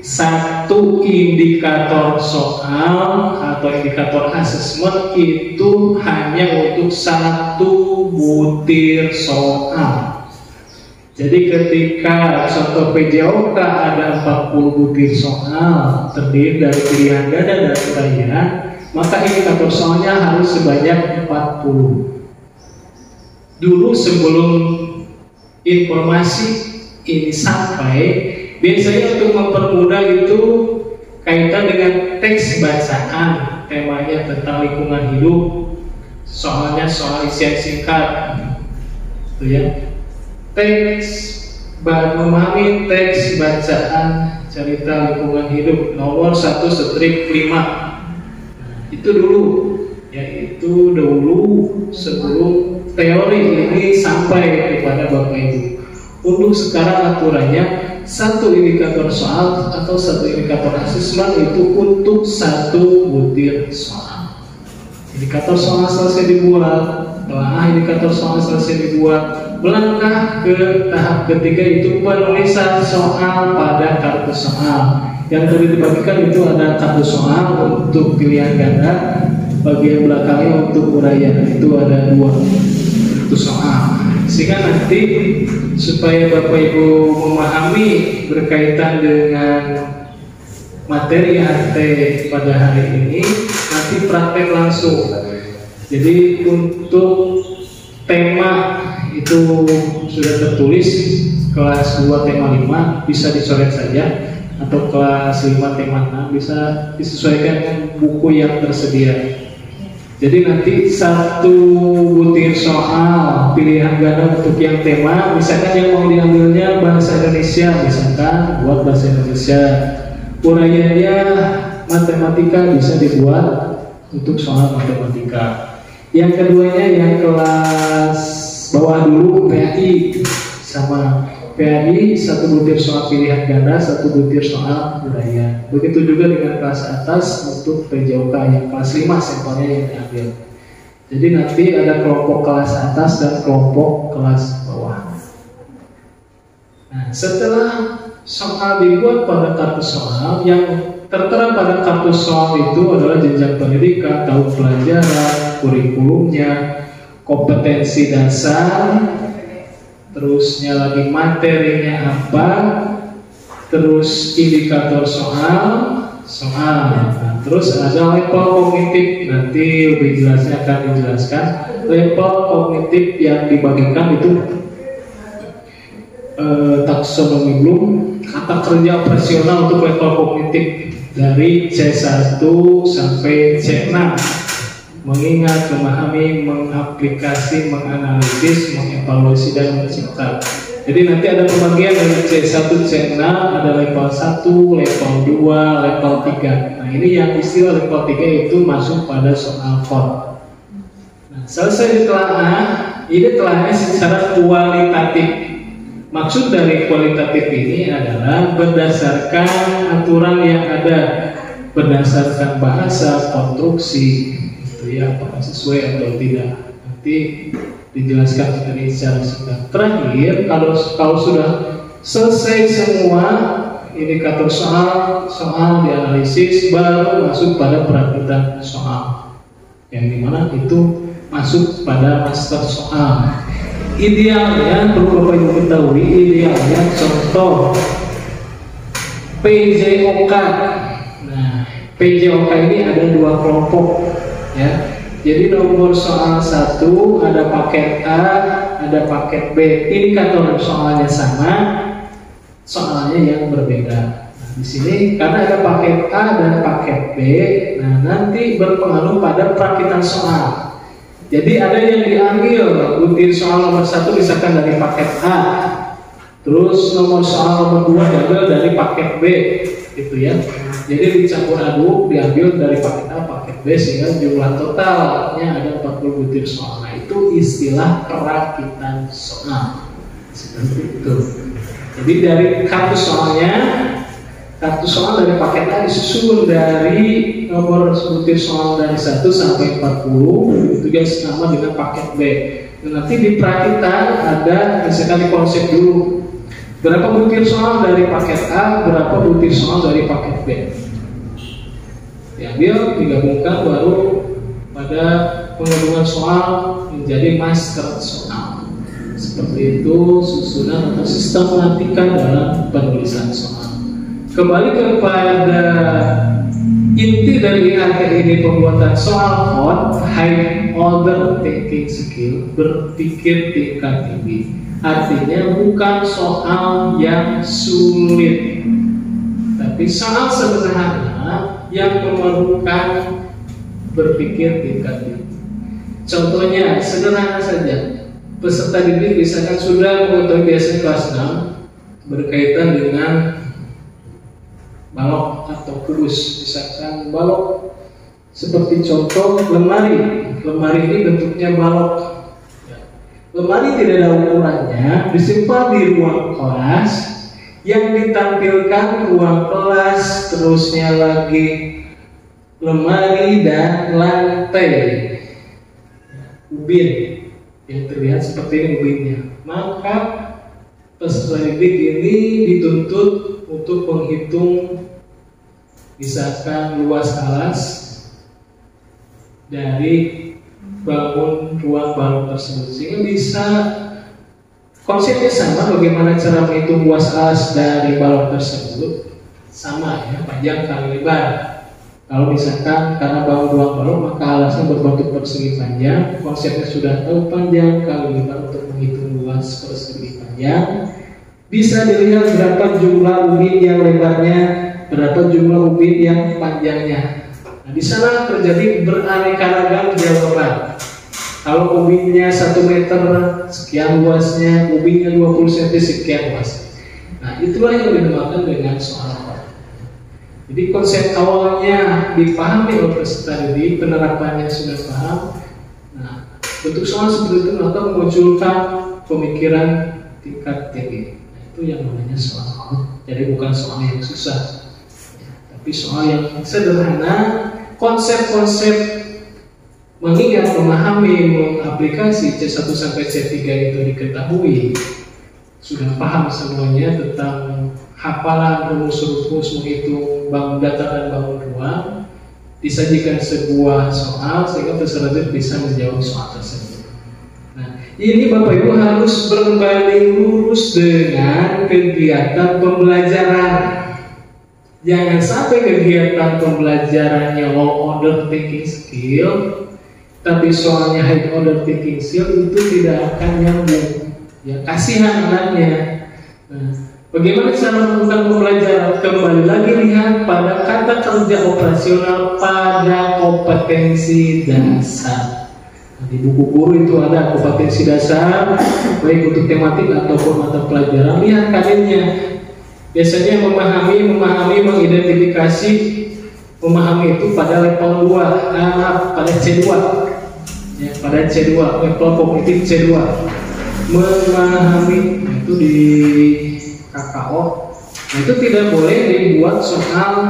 satu indikator soal atau indikator asesmen itu hanya untuk 1 butir soal. Jadi ketika contoh PJOK ada 40 butir soal terdiri dari pilihan ganda dan uraian, maka indikator soalnya harus sebanyak 40. Dulu sebelum informasi ini sampai, biasanya untuk mempermudah itu kaitan dengan teks bacaan, temanya tentang lingkungan hidup, soalnya soal isian singkat, gitu ya. Memahami teks bacaan cerita lingkungan hidup nomor 1/5. Itu dulu, yaitu dulu sebelum teori ini sampai kepada Bapak Ibu. Untuk sekarang aturannya satu indikator soal atau satu indikator asesmen itu untuk satu butir soal. Indikator soal selesai dibuat, telah indikator soal selesai dibuat, melangkah ke tahap ketiga itu penulisan soal pada kartu soal. Yang tadi dibagikan itu ada kartu soal untuk pilihan ganda, bagian belakangnya untuk uraian, itu ada 2 kartu soal. Sehingga nanti supaya Bapak Ibu memahami berkaitan dengan materi HT pada hari ini, nanti praktek langsung. Jadi untuk tema itu sudah tertulis, kelas 2 tema 5 bisa dicoret saja, atau kelas 5 tema 6 bisa disesuaikan dengan buku yang tersedia. Jadi nanti satu butir soal pilihan ganda untuk yang tema, misalkan yang mau diambilnya bahasa Indonesia, misalkan buat bahasa Indonesia. Uraiannya matematika bisa dibuat untuk soal matematika. Yang keduanya yang kelas bawah dulu PAI, sama PAI satu butir soal pilihan ganda, satu butir soal uraian. Begitu juga dengan kelas atas untuk PJOK yang kelas 5 sampelnya yang diambil. Jadi nanti ada kelompok kelas atas dan kelompok kelas bawah. Nah, setelah soal dibuat pada kartu soal, yang tertera pada kartu soal itu adalah jenjang pendidikan, tahun pelajaran, kurikulumnya, kompetensi dasar, terusnya lagi materinya apa, terus indikator soal. Nah, terus ada level kognitif, nanti lebih jelasnya akan dijelaskan. Level kognitif yang dibagikan itu taksonomi Bloom, kata kerja operasional untuk level kognitif dari C1 sampai C6. Mengingat, memahami, mengaplikasi, menganalisis, mengevaluasi, dan mencipta. Jadi nanti ada pembagian dari C1, C6, ada level 1, level 2, level 3. Nah, ini yang istilah level 3 itu masuk pada soal KOR. Nah, selesai ditelaah, ini telahnya secara kualitatif. Maksud dari kualitatif ini adalah berdasarkan aturan yang ada, berdasarkan bahasa, konstruksi, apakah sesuai atau tidak, nanti dijelaskan materi secara singkat. Terakhir, kalau sudah selesai semua indikator soal dianalisis, baru masuk pada perakitan soal, yang dimana itu masuk pada master soal. Idealnya, perlu Bapak Ibu ketahui, idealnya contoh PJOK. Nah, PJOK ini ada 2 kelompok, ya. Jadi nomor soal 1 ada paket A, ada paket B. Indikator soalnya sama, soalnya yang berbeda. Nah, di sini karena ada paket A dan paket B, nah nanti berpengaruh pada perakitan soal. Jadi ada yang diambil butir soal nomor 1 misalkan dari paket A, terus nomor soal nomor 2 diambil dari paket B, gitu ya. Jadi dicampur aduk, diambil dari paket A, paket B, sehingga jumlah totalnya ada 40 butir soal. Nah, itu istilah perakitan soal. Seperti itu. Jadi dari kartu soalnya, kartu soal dari paket A disusun dari nomor butir soal dari 1 sampai 40, itu juga sama dengan paket B. Dan nanti di perakitan ada, misalkan di konsep dulu, berapa butir soal dari paket A, berapa butir soal dari paket B. Diambil, digabungkan, baru pada penggabungan soal menjadi master soal. Seperti itu susunan atau sistematika dalam penulisan soal. Kembali kepada inti dari IHT ini, pembuatan soal high order thinking skill, berpikir tingkat tinggi. Artinya bukan soal yang sulit, tapi soal sederhana yang memerlukan berpikir tingkat tinggi. Contohnya sederhana saja, peserta didik misalkan sudah mengetahui biasanya kelas 6 berkaitan dengan balok atau kubus. Misalkan balok seperti contoh lemari ini bentuknya balok. Lemari tidak ada ukurannya, disimpan di ruang kelas, yang ditampilkan ruang kelas, terusnya lagi lemari dan lantai. Ubin yang terlihat seperti ini ubinnya. Maka peserta didik ini dituntut untuk menghitung misalkan luas alas dari bangun ruang balok tersebut, sehingga bisa konsepnya sama. Bagaimana cara menghitung luas alas dari balok tersebut sama ya, panjang kali lebar. Kalau misalkan karena bangun ruang balok maka alasnya berbentuk persegi panjang, konsepnya sudah tahu, panjang kali lebar untuk menghitung luas persegi panjang. Bisa dilihat berapa jumlah ubin yang lebarnya, berapa jumlah ubin yang panjangnya. Nah, di sana terjadi beraneka ragam jawaban. Kalau ubinnya 1 meter sekian luasnya, ubinnya 20 cm sekian luasnya. Nah, itulah yang dinamakan dengan soal hot. Jadi konsep awalnya dipahami oleh peserta didik, penerapannya sudah paham. Nah, bentuk soal seperti itu maka memunculkan pemikiran tingkat tinggi. Nah, itu yang namanya soal hot. Jadi bukan soal yang susah, ya, tapi soal yang sederhana. Konsep-konsep mengingat, memahami, mengaplikasi C1 sampai C3 itu diketahui, sudah paham semuanya tentang hafalan rumus-rumus menghitung bangun datar dan bangun ruang, disajikan sebuah soal sehingga peserta bisa menjawab soal tersebut. Nah, ini Bapak Ibu harus berbanding lurus dengan kegiatan pembelajaran. Jangan sampai kegiatan pembelajarannya low order thinking skill, tapi soalnya high order thinking skill, itu tidak akan nyambung. Ya, kasihan anaknya. Nah, bagaimana cara melakukan pembelajaran? Kembali lagi lihat pada kata kerja operasional pada kompetensi dasar. Nah, di buku guru itu ada kompetensi dasar, baik untuk tematik ataupun mata pelajaran. Lihat kadernya. Biasanya memahami, mengidentifikasi, memahami itu pada level 2, pada C2, ya, pada C2, level kognitif C2. Memahami itu di KKO. Nah, itu tidak boleh dibuat soal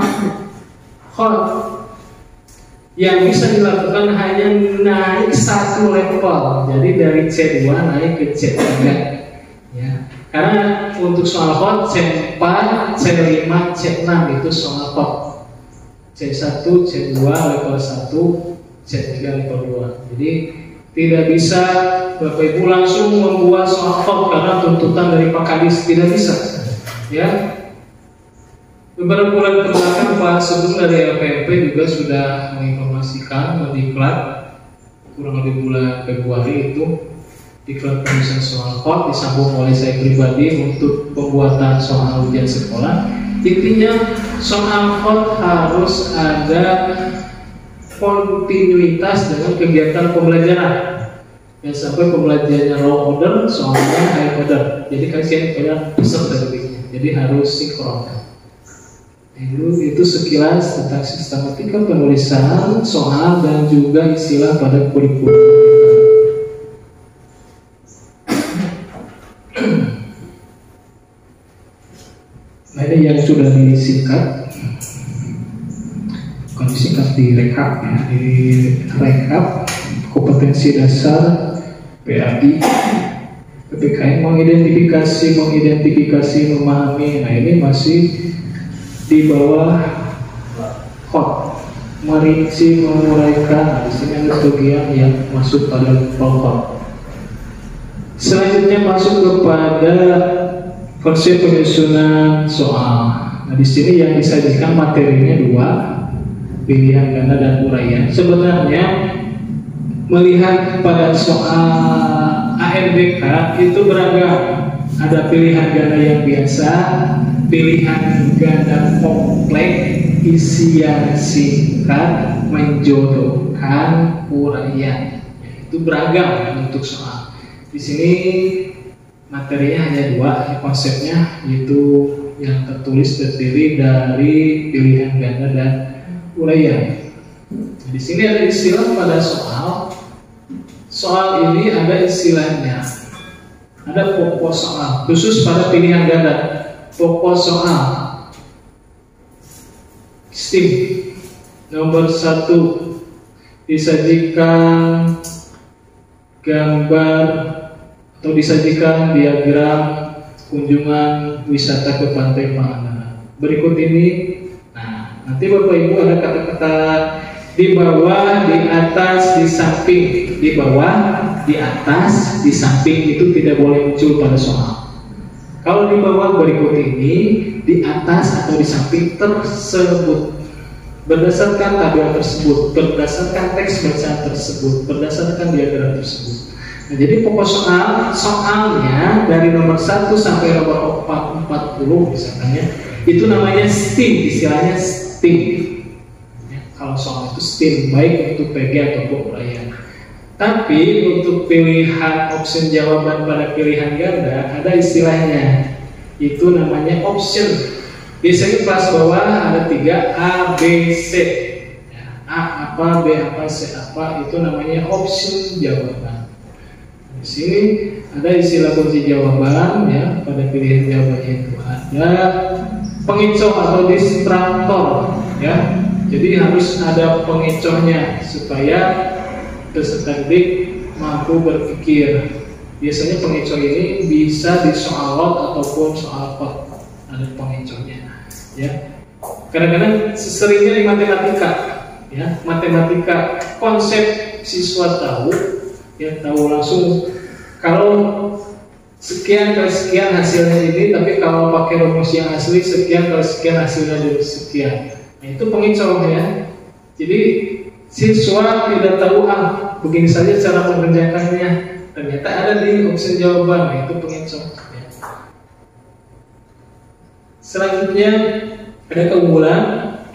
hot. Yang bisa dilakukan hanya naik 1 level, jadi dari C2 naik ke C3, ya. Karena untuk soal hot C4, C5, C6 itu soal hot. C1, C2 level 1, C3 level 2. Jadi tidak bisa Bapak Ibu langsung membuat soal hot karena tuntutan dari Pak Kadis, tidak bisa. Ya. Beberapa bulan kebelakang Pak Sugeng dari LPMP juga sudah menginformasikan, mendiklat kurang lebih bulan Februari itu diklat penulisan soal hot disambung oleh saya pribadi untuk pembuatan soal ujian sekolah. Intinya soal hot harus ada kontinuitas dengan kegiatan pembelajaran. Ya, sampai pembelajarannya low order, soalnya high order. Jadi kasihan pada peserta didiknya. Jadi harus sinkron. Itu sekilas tentang sistematika penulisan soal dan juga istilah pada kurikulum. Nah, ini yang sudah disingkat, bukan disingkat, direkap ya, direkap kompetensi dasar PAI, PPKN, mengidentifikasi, memahami. Nah, ini masih di bawah hot, merinci, menguraikan. Nah, di sini ada bagian yang masuk pada level hot. Selanjutnya masuk kepada konsep penyusunan soal. Nah, di sini yang disajikan materinya 2, pilihan ganda dan uraian. Sebenarnya melihat pada soal AMBK itu beragam. Ada pilihan ganda yang biasa, pilihan ganda kompleks, isian singkat, menjodohkan, uraian. itu beragam bentuk soal. Di sini materinya hanya dua, konsepnya yaitu yang tertulis terdiri dari pilihan ganda dan uraian. Di sini ada istilah pada soal. Soal ini ada istilahnya. Ada pokok soal khusus pada pilihan ganda. Pokok soal STEAM nomor 1 disajikan gambar atau disajikan diagram kunjungan wisata ke Pantai Pangandaran. Berikut ini, nah nanti Bapak Ibu ada kata-kata di bawah, di atas, di samping. Di bawah, di atas, di samping itu tidak boleh muncul pada soal. Kalau di bawah berikut ini, di atas atau di samping tersebut, berdasarkan tabel tersebut, berdasarkan teks bacaan tersebut, berdasarkan diagram tersebut. Nah, jadi pokok soalnya dari nomor 1 sampai nomor 40 misalnya, itu namanya STEAM, istilahnya STEAM. Ya, kalau soal itu STEAM, baik untuk PG ataupun uraian. Tapi untuk pilihan option jawaban pada pilihan ganda ada istilahnya, itu namanya option. Biasanya kelas bawah ada 3 A, B, C. Ya, A apa, B apa, C apa, itu namanya option jawaban. Di sini ada istilah kunci jawaban ya, pada pilihan jawabannya itu ada pengecoh atau distraktor ya. Jadi harus ada pengecohnya supaya peserta didik mampu berpikir. Biasanya pengecoh ini bisa di soal lot ataupun soal pot, ada pengecohnya ya. Kadang-kadang seringnya di matematika ya, matematika konsep siswa tahu ya, tahu langsung kalau sekian kali sekian hasilnya ini, tapi kalau pakai rumus yang asli sekian kali sekian hasilnya dari sekian. Nah, itu pengecoh ya. Jadi siswa tidak tahu begini saja cara mengerjakannya, ternyata ada di opsi jawaban, itu pengecoh ya. Selanjutnya ada keunggulan,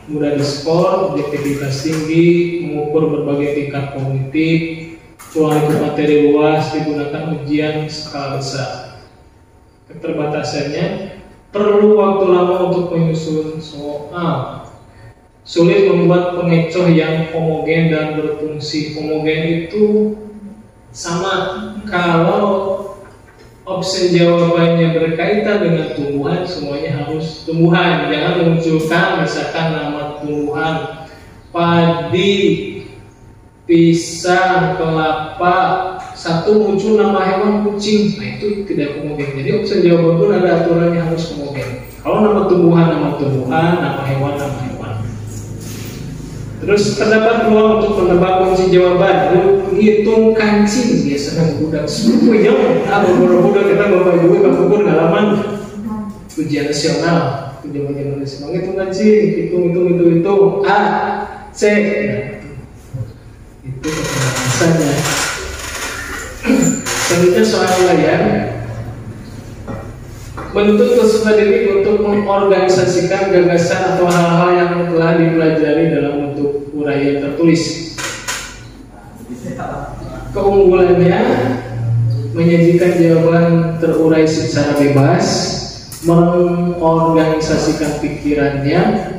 mudah diskor, objektivitas tinggi, mengukur berbagai tingkat kognitif, ruang lingkup materi luas, digunakan ujian skala besar. Keterbatasannya perlu waktu lama untuk menyusun soal. Sulit membuat pengecoh yang homogen dan berfungsi. Homogen itu sama kalau opsi jawabannya berkaitan dengan tumbuhan, semuanya harus tumbuhan. Jangan munculkan misalkan nama tumbuhan padi, pisang, kelapa, satu muncul nama hewan kucing. Nah, itu tidak homogen. Jadi opsi jawaban pun ada aturannya harus homogen. Kalau nama tumbuhan, nama hewan, nama hewan. Terus terdapat peluang untuk menebak kunci jawaban. Hitung kancing biasanya budak semuanya. Budak kita bapak ibu bapak ngalaman ujian nasional. Zaman nasional hitung kancing, hitung A, C. Itu keterbatasannya. Selanjutnya soal layar. Menuntut peserta didik untuk mengorganisasikan gagasan atau hal-hal yang telah dipelajari dalam bentuk uraian tertulis. Keunggulannya menyajikan jawaban terurai secara bebas, mengorganisasikan pikirannya,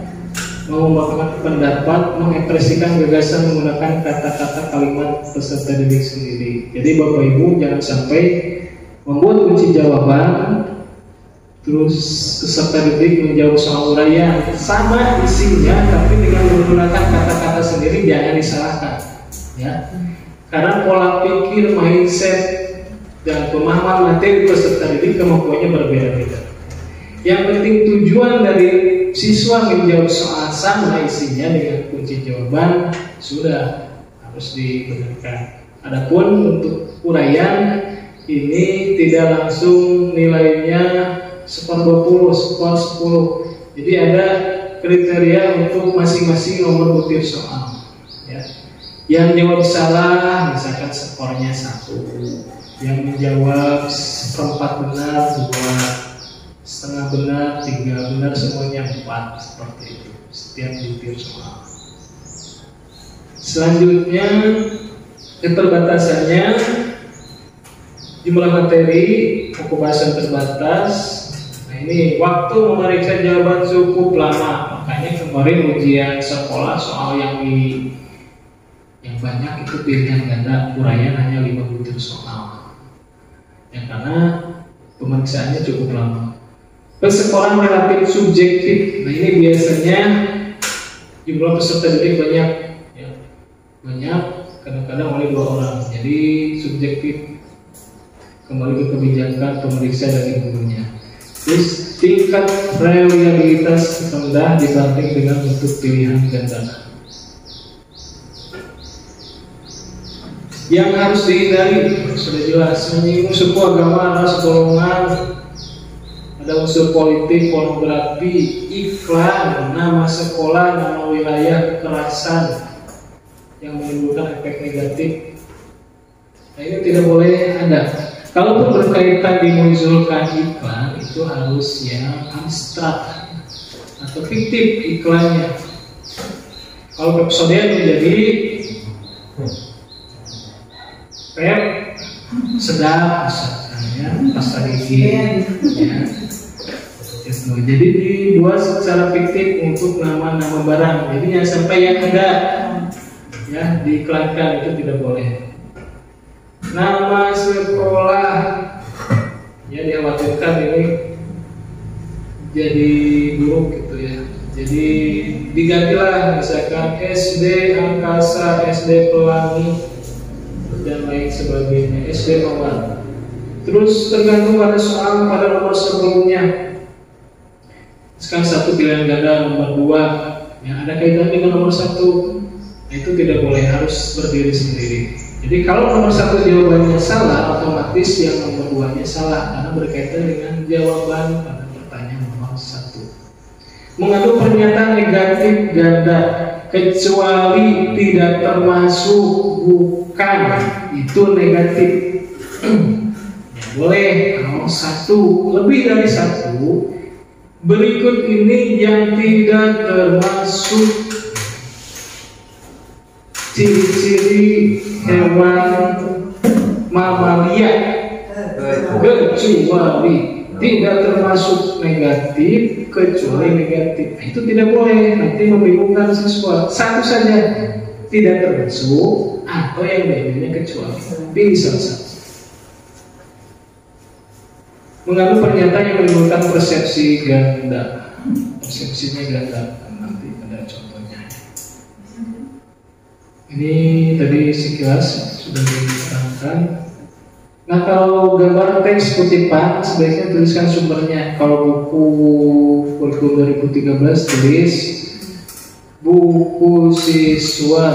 mengembangkan pendapat, mengekspresikan gagasan menggunakan kata-kata kalimat peserta didik sendiri. Jadi Bapak Ibu jangan sampai membuat kunci jawaban terus peserta didik menjawab soal uraian sama isinya tapi dengan menggunakan kata-kata sendiri, jangan disalahkan ya, karena pola pikir, mindset dan pemahaman materi peserta didik kemampuannya berbeda-beda. Yang penting tujuan dari siswa menjawab soal sama isinya dengan kunci jawaban sudah harus dibenarkan. Adapun untuk uraian ini tidak langsung nilainya skor 20, skor 10. Jadi ada kriteria untuk masing-masing nomor butir soal ya. Yang jawab salah misalkan skornya 1, yang menjawab seperempat benar 2, setengah benar 3, benar semuanya 4, seperti itu setiap butir soal. Selanjutnya Keterbatasannya jumlah materi, pembahasan terbatas. Nah ini waktu memeriksa jawaban cukup lama. Makanya kemarin ujian sekolah soal yang banyak itu pilihan ganda, uraian hanya 5 butir soal. Ya karena pemeriksaannya cukup lama. Sekolah relatif subjektif. Nah ini biasanya jumlah peserta didik banyak, ya. Banyak, kadang-kadang oleh 2 orang. Jadi subjektif, kembali ke kebijakan pemeriksa dari gurunya. Terus tingkat reliabilitas rendah dibanding dengan bentuk pilihan ganda. Yang harus dihindari sudah jelas, menyinggung suku, agama, ras, golongan, ada unsur politik, pornografi, iklan, nama sekolah, nama wilayah, kekerasan yang menimbulkan efek negatif. Nah ini tidak boleh ada. Kalaupun berkaitan dimunculkan iklan, itu harus yang abstrak atau fiktif iklannya. Kalau kepersodian menjadi pep sedap misalkan ya, pasta gigi ya. Jadi dibuat secara fiktif untuk nama-nama barang. Jadi jangan sampai yang ada ya diiklankan, itu tidak boleh. Nama sekolah ya dikhawatirkan ini jadi buruk gitu ya. Jadi digantilah misalkan SD Angkasa, SD Pelangi dan lain sebagainya, SD Mawar. Terus tergantung pada soal pada nomor sebelumnya. Sekarang 1 pilihan ganda, nomor 2 yang ada kaitan dengan nomor 1. Nah, itu tidak boleh, harus berdiri sendiri. Jadi kalau nomor 1 jawabannya salah, otomatis yang nomor 2-nya salah karena berkaitan dengan jawaban pada pertanyaan nomor 1. Mengandung pernyataan negatif ganda kecuali tidak termasuk, bukan, itu negatif. Ya, boleh kalau 1, lebih dari 1. Berikut ini yang tidak termasuk ciri-ciri hewan mamalia kecuali, tidak termasuk negatif kecuali negatif. Itu tidak boleh, nanti membingungkan siswa. 1 saja tidak termasuk atau yang lainnya kecuali, pilih salah satu. Mengandung pernyataan yang menimbulkan persepsi ganda, persepsinya ganda. Nanti ada contohnya. Ini tadi sekilas sudah diterangkan. Nah kalau gambar teks kutipan sebaiknya tuliskan sumbernya. Kalau buku kurikulum 2013 tulis buku siswa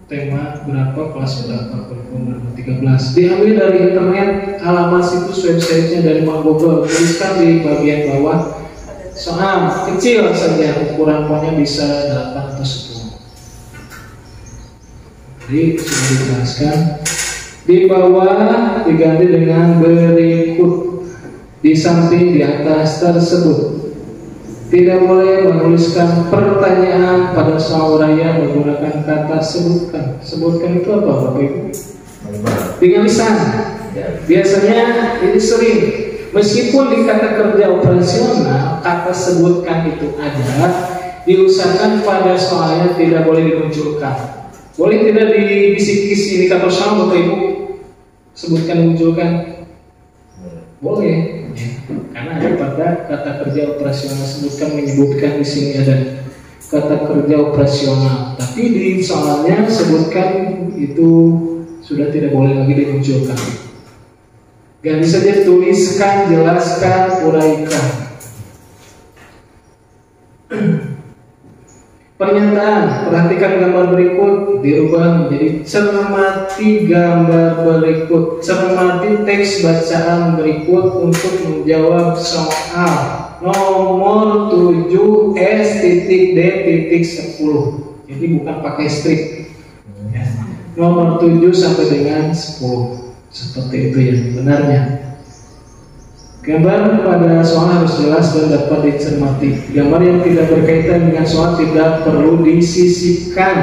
tema berapa, kelas berapa, kurikulum 2013. Diambil dari internet, halaman situs websitenya dari Google. Tuliskan di bagian bawah. Soal kecil saja, ukuran fontnya bisa 8 atau 10. Jadi sudah dijelaskan. Di bawah diganti dengan berikut, di samping di atas tersebut. Tidak boleh menuliskan pertanyaan pada soal uraian menggunakan kata sebutkan. Sebutkan itu apa Bapak Ibu? Dengan lisan. Biasanya ini sering, meskipun di kata kerja operasional kata sebutkan itu ada, diusahakan pada soalnya tidak boleh dimunculkan. Boleh tidak di kisi-kisi di kantor soal Bapak Ibu sebutkan munculkan? Boleh. Karena ada pada kata kerja operasional sebutkan, menyebutkan, di sini ada kata kerja operasional, tapi di soalnya sebutkan itu sudah tidak boleh lagi dimunculkan. Ganti saja tuliskan, jelaskan, uraikan. Pernyataan, perhatikan gambar berikut, dirubah menjadi cermati gambar berikut, cermati teks bacaan berikut untuk menjawab soal nomor 7S.D.10. Jadi bukan pakai strip. Nomor 7 sampai dengan 10. Seperti itu yang benarnya. Gambar pada soal harus jelas dan dapat dicermati. Gambar yang tidak berkaitan dengan soal tidak perlu disisipkan.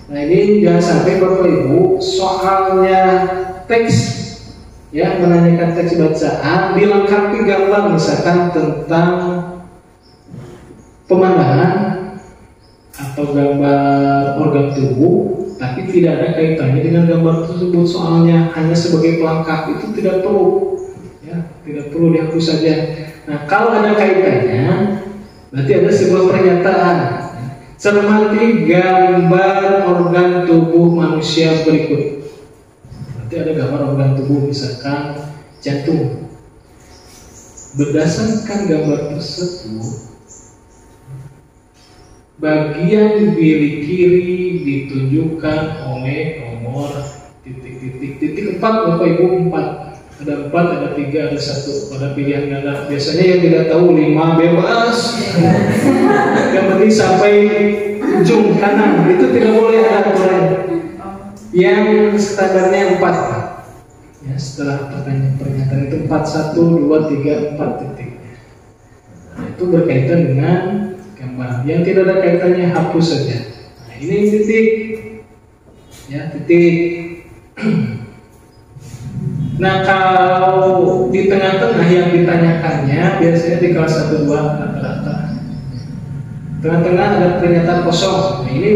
Nah ini jangan sampai Bapak Ibu soalnya teks ya menanyakan teks bacaan dilengkapi gambar misalkan tentang pemandangan atau gambar organ tubuh, tapi tidak ada kaitannya dengan gambar tersebut, soalnya hanya sebagai pelengkap, itu tidak perlu ya, tidak perlu dihapus saja. Nah kalau ada kaitannya berarti ada sebuah pernyataan. Cermati gambar organ tubuh manusia berikut. Berarti ada gambar organ tubuh misalkan jantung. Berdasarkan gambar tersebut, bagian bilik kiri ditunjukkan oleh nomor titik 4 Bapak Ibu, 4. Ada 4, ada 3, ada 1 pada pilihan ganda. Biasanya yang tidak tahu 5 bebas. Yang penting sampai ujung kanan itu tidak boleh ada aturan. Yang standarnya 4. Ya, setelah pertanyaan pernyataan itu 4, 1, 2, 3, 4 titik. Nah, itu berkaitan dengan gambar. Yang tidak ada kaitannya hapus saja. Nah, ini titik. Ya, titik. Nah kalau di tengah-tengah yang ditanyakannya biasanya di kelas 1-2 rata-rata. Tengah-tengah ada pernyataan kosong. Nah ini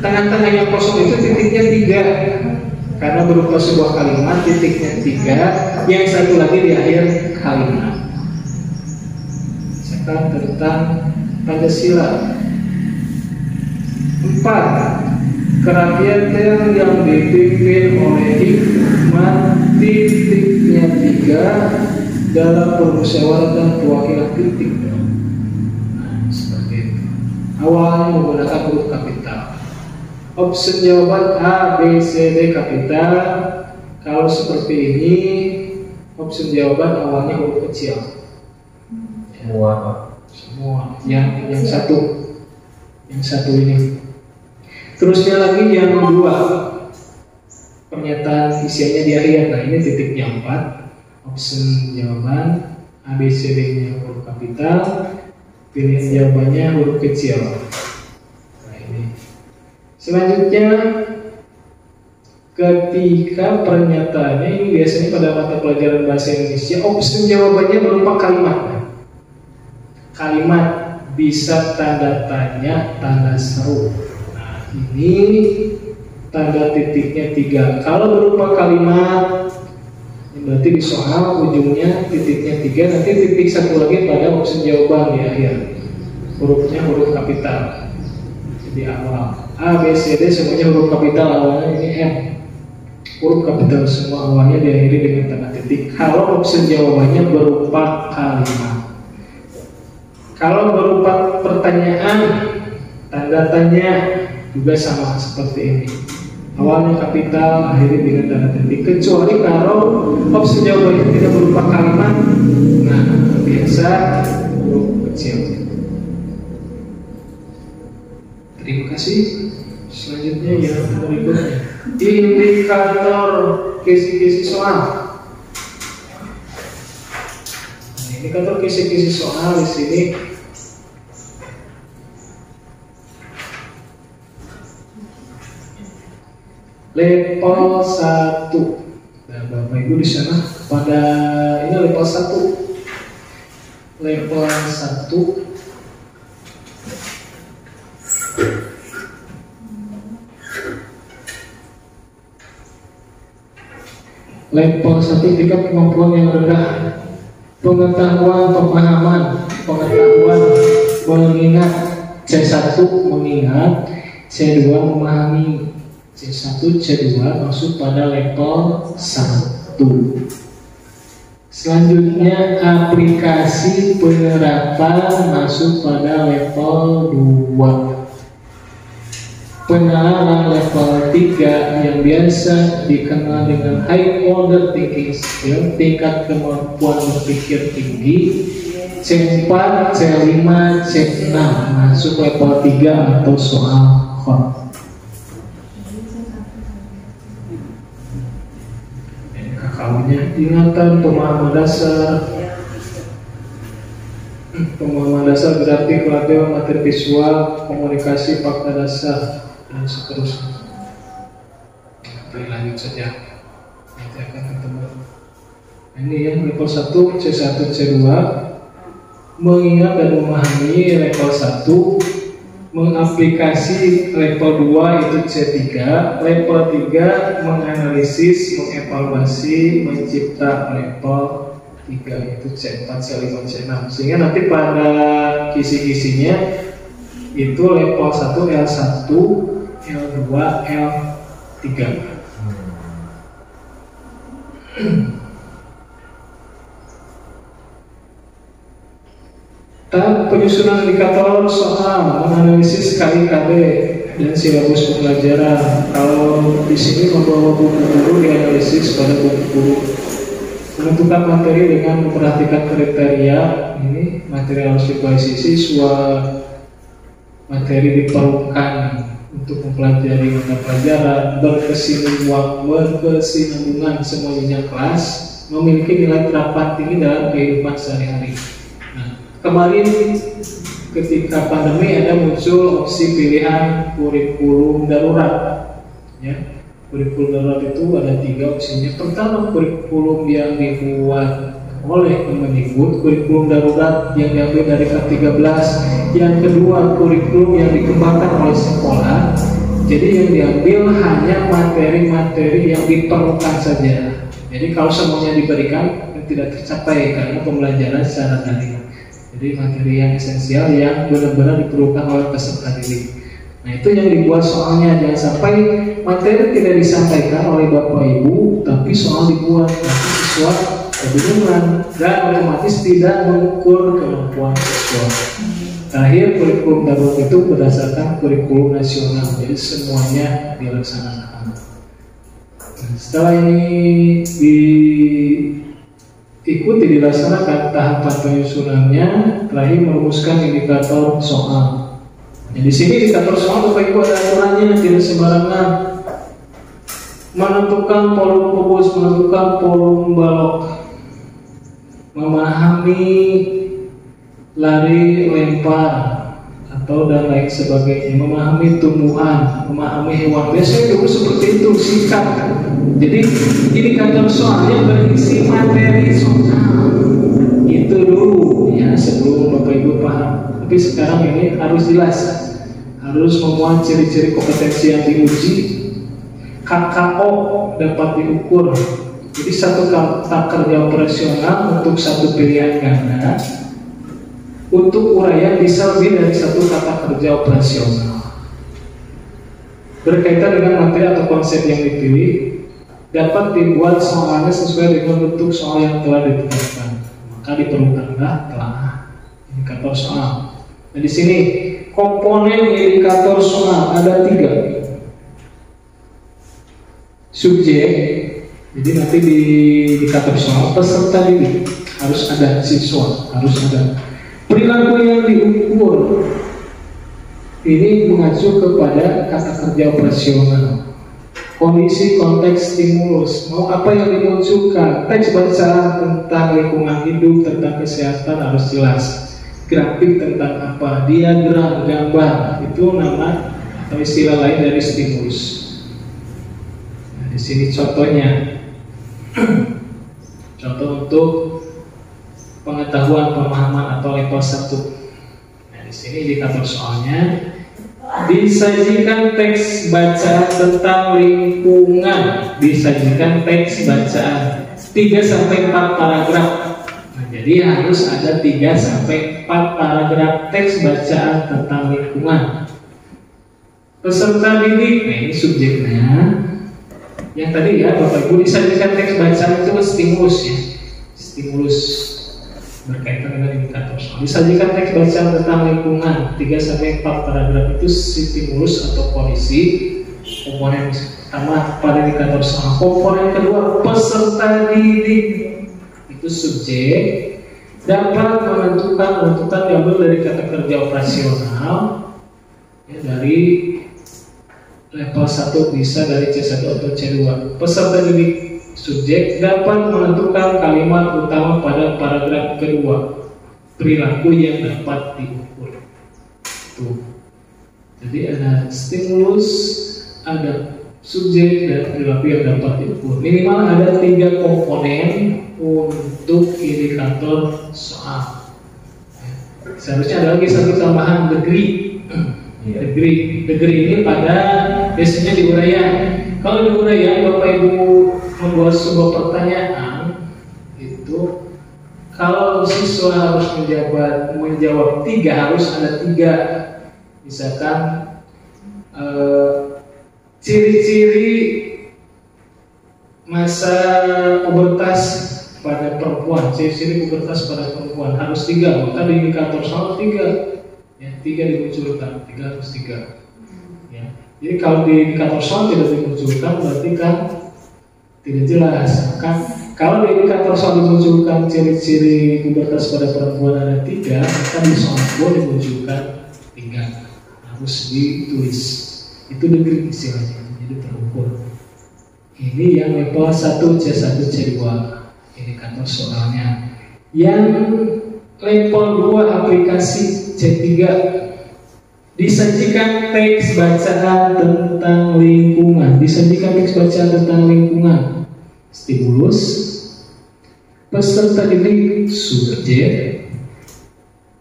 tengah-tengah yang kosong itu titiknya 3 karena berupa sebuah kalimat, titiknya 3. Yang satu lagi di akhir kalimat. Sekarang tentang Pancasila. 4. Kerakyatan yang dipimpin oleh hikmat, titiknya 3 dalam permusyawaratan perwakilan titik. Nah, seperti itu. Awalnya menggunakan huruf kapital. Opsi jawaban A, B, C, D kapital. Kalau seperti ini, opsi jawaban awalnya huruf kecil. Semua. Yang satu ini. Terusnya lagi yang 2, pernyataan isiannya di akhir. Nah ini titiknya 4. Opsi jawaban A, B, C, D nya huruf kapital, pilihan jawabannya huruf kecil. Nah ini. Selanjutnya ketika pernyataannya ini biasanya pada mata pelajaran bahasa Indonesia, opsi jawabannya berupa kalimat. Kalimat bisa tanda tanya, tanda seru. Ini tanda titiknya 3. Kalau berupa kalimat berarti di soal ujungnya titiknya 3. Nanti titik satu lagi pada opsi jawaban di akhir. Hurufnya huruf kapital. Jadi awal A, B, C, D semuanya huruf kapital. Awalnya ini M, huruf kapital semua. Awalnya diakhiri dengan tanda titik. Kalau opsi jawabannya berupa kalimat. Kalau berupa pertanyaan, tanda tanya juga sama seperti ini. Awalnya kapital, akhirnya dengan tanda titik. Kecuali kalau opsi jawabannya tidak berupa kalimat, nah biasa huruf kecil. Terima kasih. Selanjutnya yang berikutnya, indikator kisi-kisi soal. Nah, indikator kisi-kisi soal di sini. Level 1. Nah, Bapak Ibu di sana pada ini level 1. Level 1. Level 1 tingkat kemampuan yang rendah. Pengetahuan, pemahaman, pengetahuan, mengingat. C1 mengingat, C2 memahami. C1, C2 masuk pada level 1. Selanjutnya aplikasi penerapan masuk pada level 2. Penalaran level 3 yang biasa dikenal dengan high order thinking skill, tingkat kemampuan berpikir tinggi. C4, C5, C6 masuk level 3 atau soal hot. Ingatan, pemahaman dasar, grafik, label, materi visual, komunikasi, fakta dasar. dan seterusnya. Kita lanjut saja, nanti akan ketemu. Ini yang level 1, C1, C2 mengingat dan memahami level 1, mengaplikasi level 2 itu C3, level 3 menganalisis, mengevaluasi, mencipta level 3 itu C4, C5, C6. Sehingga nanti pada kisi-kisinya itu level 1 L1, L2, L3. Tahap penyusunan indikator soal menganalisis KIKB dan silabus pembelajaran. Kalau di sini membawa buku guru dianalisis pada buku guru. Menentukan materi dengan memperhatikan kriteria ini, materi harus dikuasai siswa, materi diperlukan untuk mempelajari mata pelajaran, berkesinambungan semua jenjang kelas, memiliki nilai terapan tinggi dalam kehidupan sehari-hari. Kemarin ketika pandemi ada muncul opsi pilihan kurikulum darurat. Ya, kurikulum darurat itu ada 3 opsinya. Pertama, kurikulum yang dibuat oleh Kemendikbud, kurikulum darurat yang diambil dari K13. Yang kedua, kurikulum yang dikembangkan oleh sekolah. Jadi yang diambil hanya materi-materi yang diperlukan saja. Jadi kalau semuanya diberikan tidak tercapai karena pembelajaran secara daring. Jadi materi yang esensial yang benar-benar diperlukan oleh peserta didik. Nah itu yang dibuat soalnya, jangan sampai materi tidak disampaikan oleh Bapak Ibu, tapi soal dibuat, nanti siswa kebingungan dan otomatis tidak mengukur kemampuan siswa. Terakhir, kurikulum darurat itu berdasarkan kurikulum nasional, jadi semuanya dilaksanakan. Nah, setelah ini diikuti dilaksanakan tahapan penyusunannya, terakhir merumuskan indikator soal. Nah, di sini indikator soal Bapak Ibu ada aturannya, tidak sembarangan. Menentukan volume kubus, menentukan volume balok, memahami lari lempar atau dan lain sebagainya, memahami tumbuhan, memahami hewan. Biasanya dulu seperti itu, singkat. Jadi indikator soalnya berisi materi soal itu dulu ya sebelum Bapak Ibu paham. Tapi sekarang ini harus jelas, harus memuat ciri-ciri kompetensi yang diuji, KKO dapat diukur. Jadi satu kata kerja operasional untuk satu pilihan ganda, untuk uraian bisa lebih dari satu kata kerja operasional. Berkaitan dengan materi atau konsep yang dipilih, dapat dibuat soalnya sesuai dengan bentuk soal yang telah ditetapkan. Maka diperlukanlah telah indikator soal. Nah di sini komponen indikator soal ada 3. Subjek, jadi nanti di indikator soal peserta didik harus ada, siswa harus ada. Perilaku yang diukur ini mengacu kepada kata kerja operasional. Kondisi, konteks, stimulus, mau apa yang dimunculkan, teks bacaan tentang lingkungan hidup, tentang kesehatan harus jelas. Grafik tentang apa, diagram, gambar, itu nama atau istilah lain dari stimulus. Nah, di sini contohnya, contoh untuk pengetahuan, pemahaman atau level 1. Nah, di sini indikator soalnya. Disajikan teks bacaan tentang lingkungan, disajikan teks bacaan 3-4 paragraf. Nah, jadi harus ada 3-4 paragraf teks bacaan tentang lingkungan. Peserta didik, nah ini subjeknya. Yang tadi ya Bapak Ibu, disajikan teks bacaan itu stimulus ya, stimulus berkaitan dengan indikator soal. Disajikan teks bacaan tentang lingkungan 3-4 paragraf itu stimulus atau kondisi. Komponen pertama pada indikator soal. Komponen kedua peserta didik itu subjek, dapat menentukan diambil dari kata kerja operasional ya, dari level 1 bisa dari C1 atau C2. Peserta didik subjek dapat menentukan kalimat utama pada paragraf kedua, perilaku yang dapat diukur. Tuh. Jadi ada stimulus, ada subjek dan perilaku yang dapat diukur. Minimal ada 3 komponen untuk indikator soal. Seharusnya ada lagi satu tambahan, degree. Degree ini pada biasanya di uraian. Kalau di uraian Bapak Ibu membuat sebuah pertanyaan itu, kalau siswa harus menjawab 3, harus ada 3. Misalkan ciri-ciri masa pubertas pada perempuan, ciri-ciri pubertas pada perempuan harus 3. Maka di indikator soal 3, ya 3 dimunculkan, 3 harus 3. Ya. Jadi kalau di indikator soal tidak dimunculkan berarti kan tidak jelas. Kan kalau di indikator soal dimunculkan ciri-ciri pubertas pada perempuan ada 3, maka di soal pun dimunculkan 3. Harus ditulis. Itu degree istilahnya, jadi terukur. Ini yang level 1 C1 C2 indikator soalnya. Yang level 2 aplikasi C3, disajikan teks bacaan tentang lingkungan. Disajikan teks bacaan tentang lingkungan. Stimulus, peserta didik subjek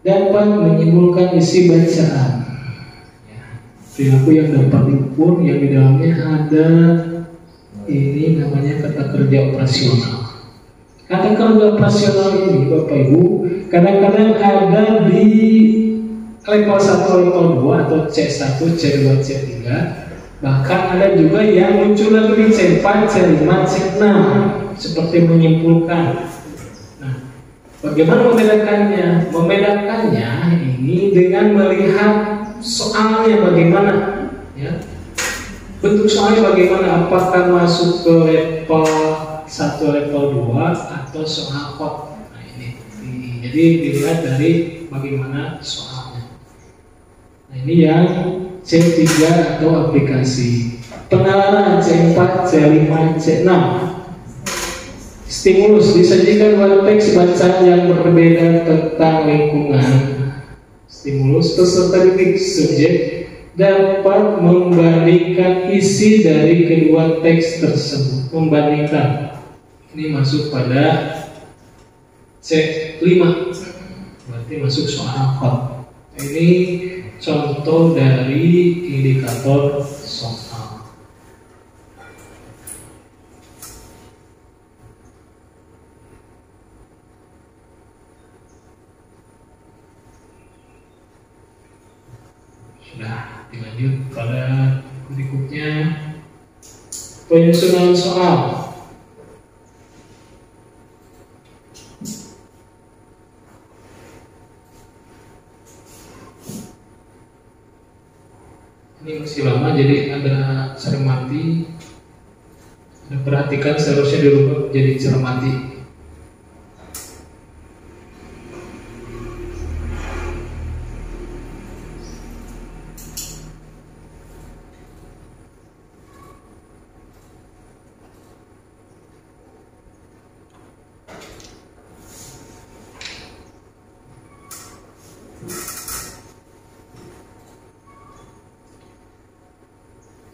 dapat menyimpulkan isi bacaan. Perilaku yang dapat diukur, yang di dalamnya ada ini namanya kata kerja operasional. Kata kerja operasional ini Bapak Ibu kadang-kadang ada di level 1, level 2 atau C1, C2, C3. Bahkan ada juga yang muncul lagi di C4, C5, C6 seperti menyimpulkan. Nah, bagaimana membedakannya? Membedakannya ini dengan melihat soalnya bagaimana, ya. Bentuk soalnya bagaimana, apakah masuk ke level 1, level 2 atau soal hot. Nah, ini. Jadi dilihat dari bagaimana soalnya. Nah, ini yang C3 atau aplikasi. Penalaran C4, C5, C6. Stimulus, disajikan teks bacaan yang berbeda tentang lingkungan. Stimulus, peserta didik subjek dapat membandingkan isi dari kedua teks tersebut. Membandingkan, ini masuk pada C5, berarti masuk soal hot. Ini contoh dari indikator soal. Sudah, dilanjut pada berikutnya, penyusunan soal. Ini masih lama, jadi ada cermati. Ada perhatikan, seharusnya dirubah jadi cermati.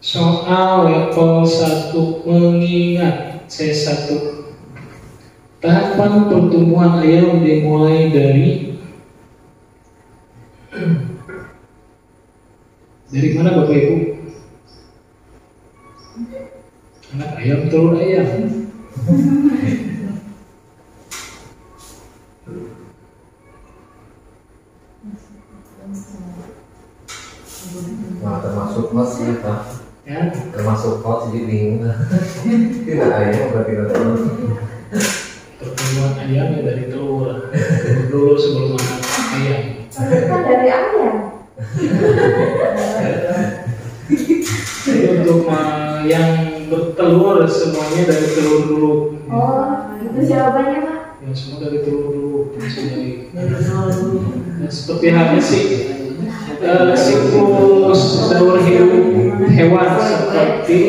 Soal level 1 mengingat C1. Tahapan pertumbuhan ayam dimulai dari mana Bapak Ibu? Anak ayam, telur ayam. Nah, termasuk mas ya Pak. Ya. Termasuk hot, jadi bingung. Tidak ayam berarti tidak telur. Pertumbuhan ayam ya dari telur. Dulu sebelum anak ayam. Kan dari ayam. Jadi untuk yang bertelur semuanya dari telur dulu. Oh, itu jawabannya Pak? Ya, semua dari telur dulu. Dari telur dulu. Ya, seperti halnya sih siklus daur hidup hewan seperti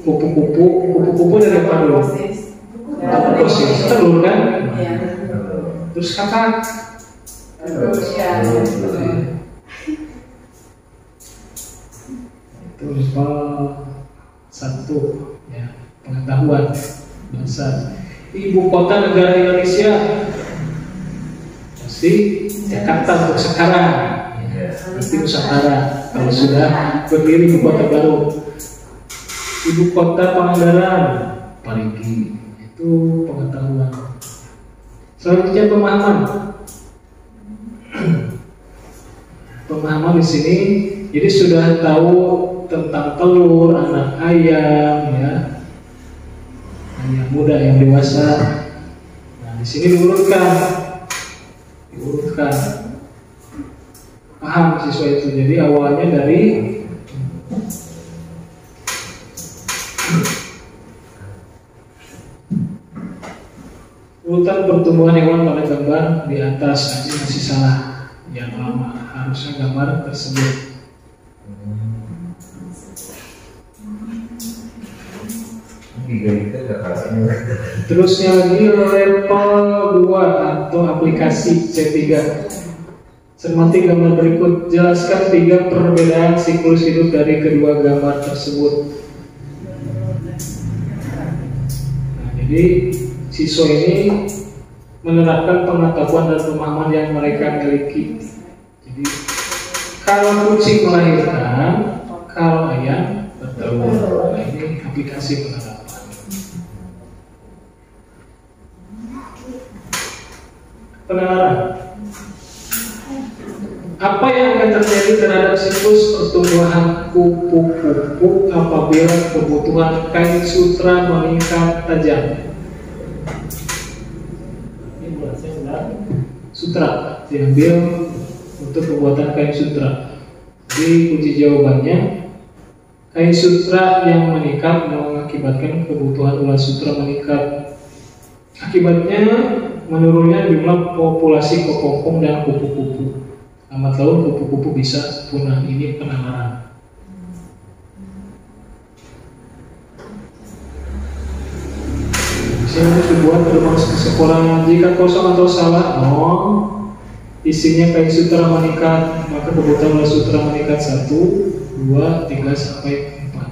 kupu-kupu dari apa dulu? Telur kan? Terus kakak. Itu level 1 ya, pengetahuan dasar. Ibu kota negara Indonesia pasti Jakarta untuk sekarang ya, berarti Nusantara kalau sudah berdiri ibu kota baru. Ibu kota Pangandaran Parigi, itu pengetahuan. Selanjutnya pemahaman. Pemahaman di sini jadi sudah tahu tentang telur, anak ayam ya, ayam muda, yang dewasa. Nah, di sini diurutkan. Paham siswa itu. Jadi awalnya dari urutan pertumbuhan hewan pada gambar di atas. Ini masih salah, yang lama, harusnya gambar tersebut. Terusnya lagi level 2 atau aplikasi C3. Cermati gambar berikut. Jelaskan 3 perbedaan siklus hidup dari kedua gambar tersebut. Nah, jadi siswa ini menerapkan pengetahuan dan pemahaman yang mereka miliki. Jadi kalau kucing melahirkan, kalau ayam bertelur. Nah, ini aplikasi penerapan. Penalaran. Apa yang akan terjadi terhadap siklus pertumbuhan kupu-kupu apabila kebutuhan kain sutra meningkat tajam? Ini buatnya sudah sutra diambil untuk pembuatan kain sutra. Jadi kunci jawabannya, kain sutra yang meningkat mengakibatkan kebutuhan ulas sutra meningkat. Akibatnya menurunnya jumlah populasi kepompong dan kupu-kupu. Lambat laun kupu-kupu bisa punah. Ini penalaran. Sini dibuat bermaksud sekurang jika kosong atau salah. Isinya kain sutra meningkat, maka kebutuhan ulas sutra meningkat 1, 2, 3 sampai 4.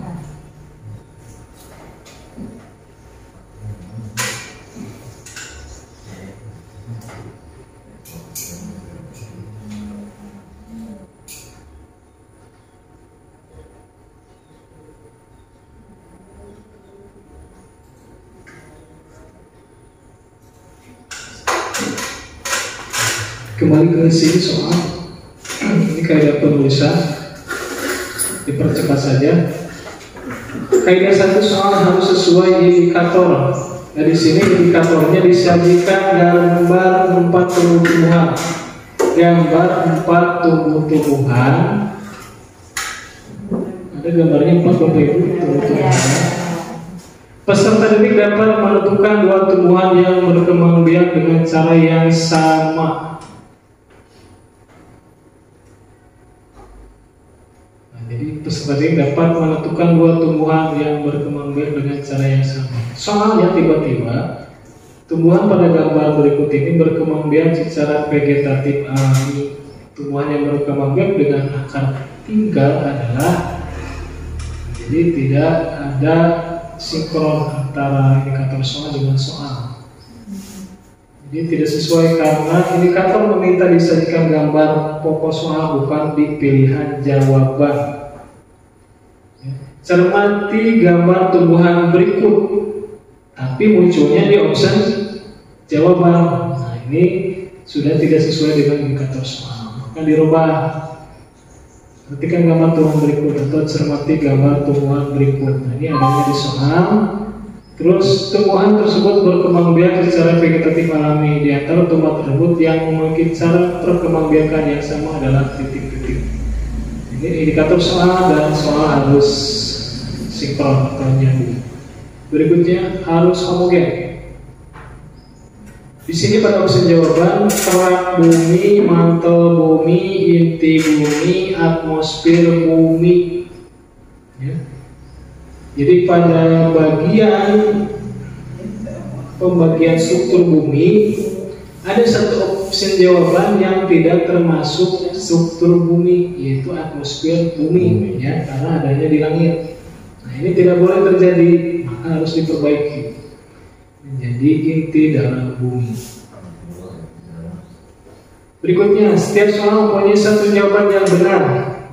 Kembali ke sini soal ini kaidah penulisan, dipercepat saja. Kaidah 1 soal harus sesuai indikator. Nah, di sini indikatornya disajikan gambar 4 tumbuh-tumbuhan. Gambar 4 tumbuh-tumbuhan. Ada gambarnya 4 tumbuh-tumbuhan. Peserta didik dapat menentukan 2 tumbuhan yang berkembang biak dengan cara yang sama. Jadi peserta didik dapat menentukan 2 tumbuhan yang berkembang biak dengan cara yang sama. Soalnya tiba-tiba tumbuhan pada gambar berikut ini berkembang biak secara vegetatif alami. Tumbuhan yang berkembang biak dengan akar tinggal adalah, jadi tidak ada sinkron antara indikator soal dengan soal. Jadi tidak sesuai karena indikator meminta disajikan gambar pokok soal, bukan di pilihan jawaban. Cermati gambar tumbuhan berikut, tapi munculnya di opsi jawaban. Nah, ini sudah tidak sesuai dengan indikator soal, maka dirubah. Ketikkan gambar tumbuhan berikut atau cermati gambar tumbuhan berikut. Nah, ini adanya di soal. Terus tumbuhan tersebut berkembang biak secara vegetatif alami. Di antara tumbuhan tersebut yang memiliki cara perkembangbiakan yang sama adalah titik-titik. Ini indikator soal dan soal harus sinkron atau nyambung. Berikutnya harus homogen. Di sini pada opsi jawaban kerak bumi, mantel bumi, inti bumi, atmosfer bumi. Ya. Jadi pada bagian pembagian struktur bumi ada satu opsi jawaban yang tidak termasuk struktur bumi, yaitu atmosfer bumi, ya, karena adanya di langit. Nah, ini tidak boleh terjadi, maka harus diperbaiki menjadi inti dalam bumi. Berikutnya, setiap soal mempunyai satu jawaban yang benar,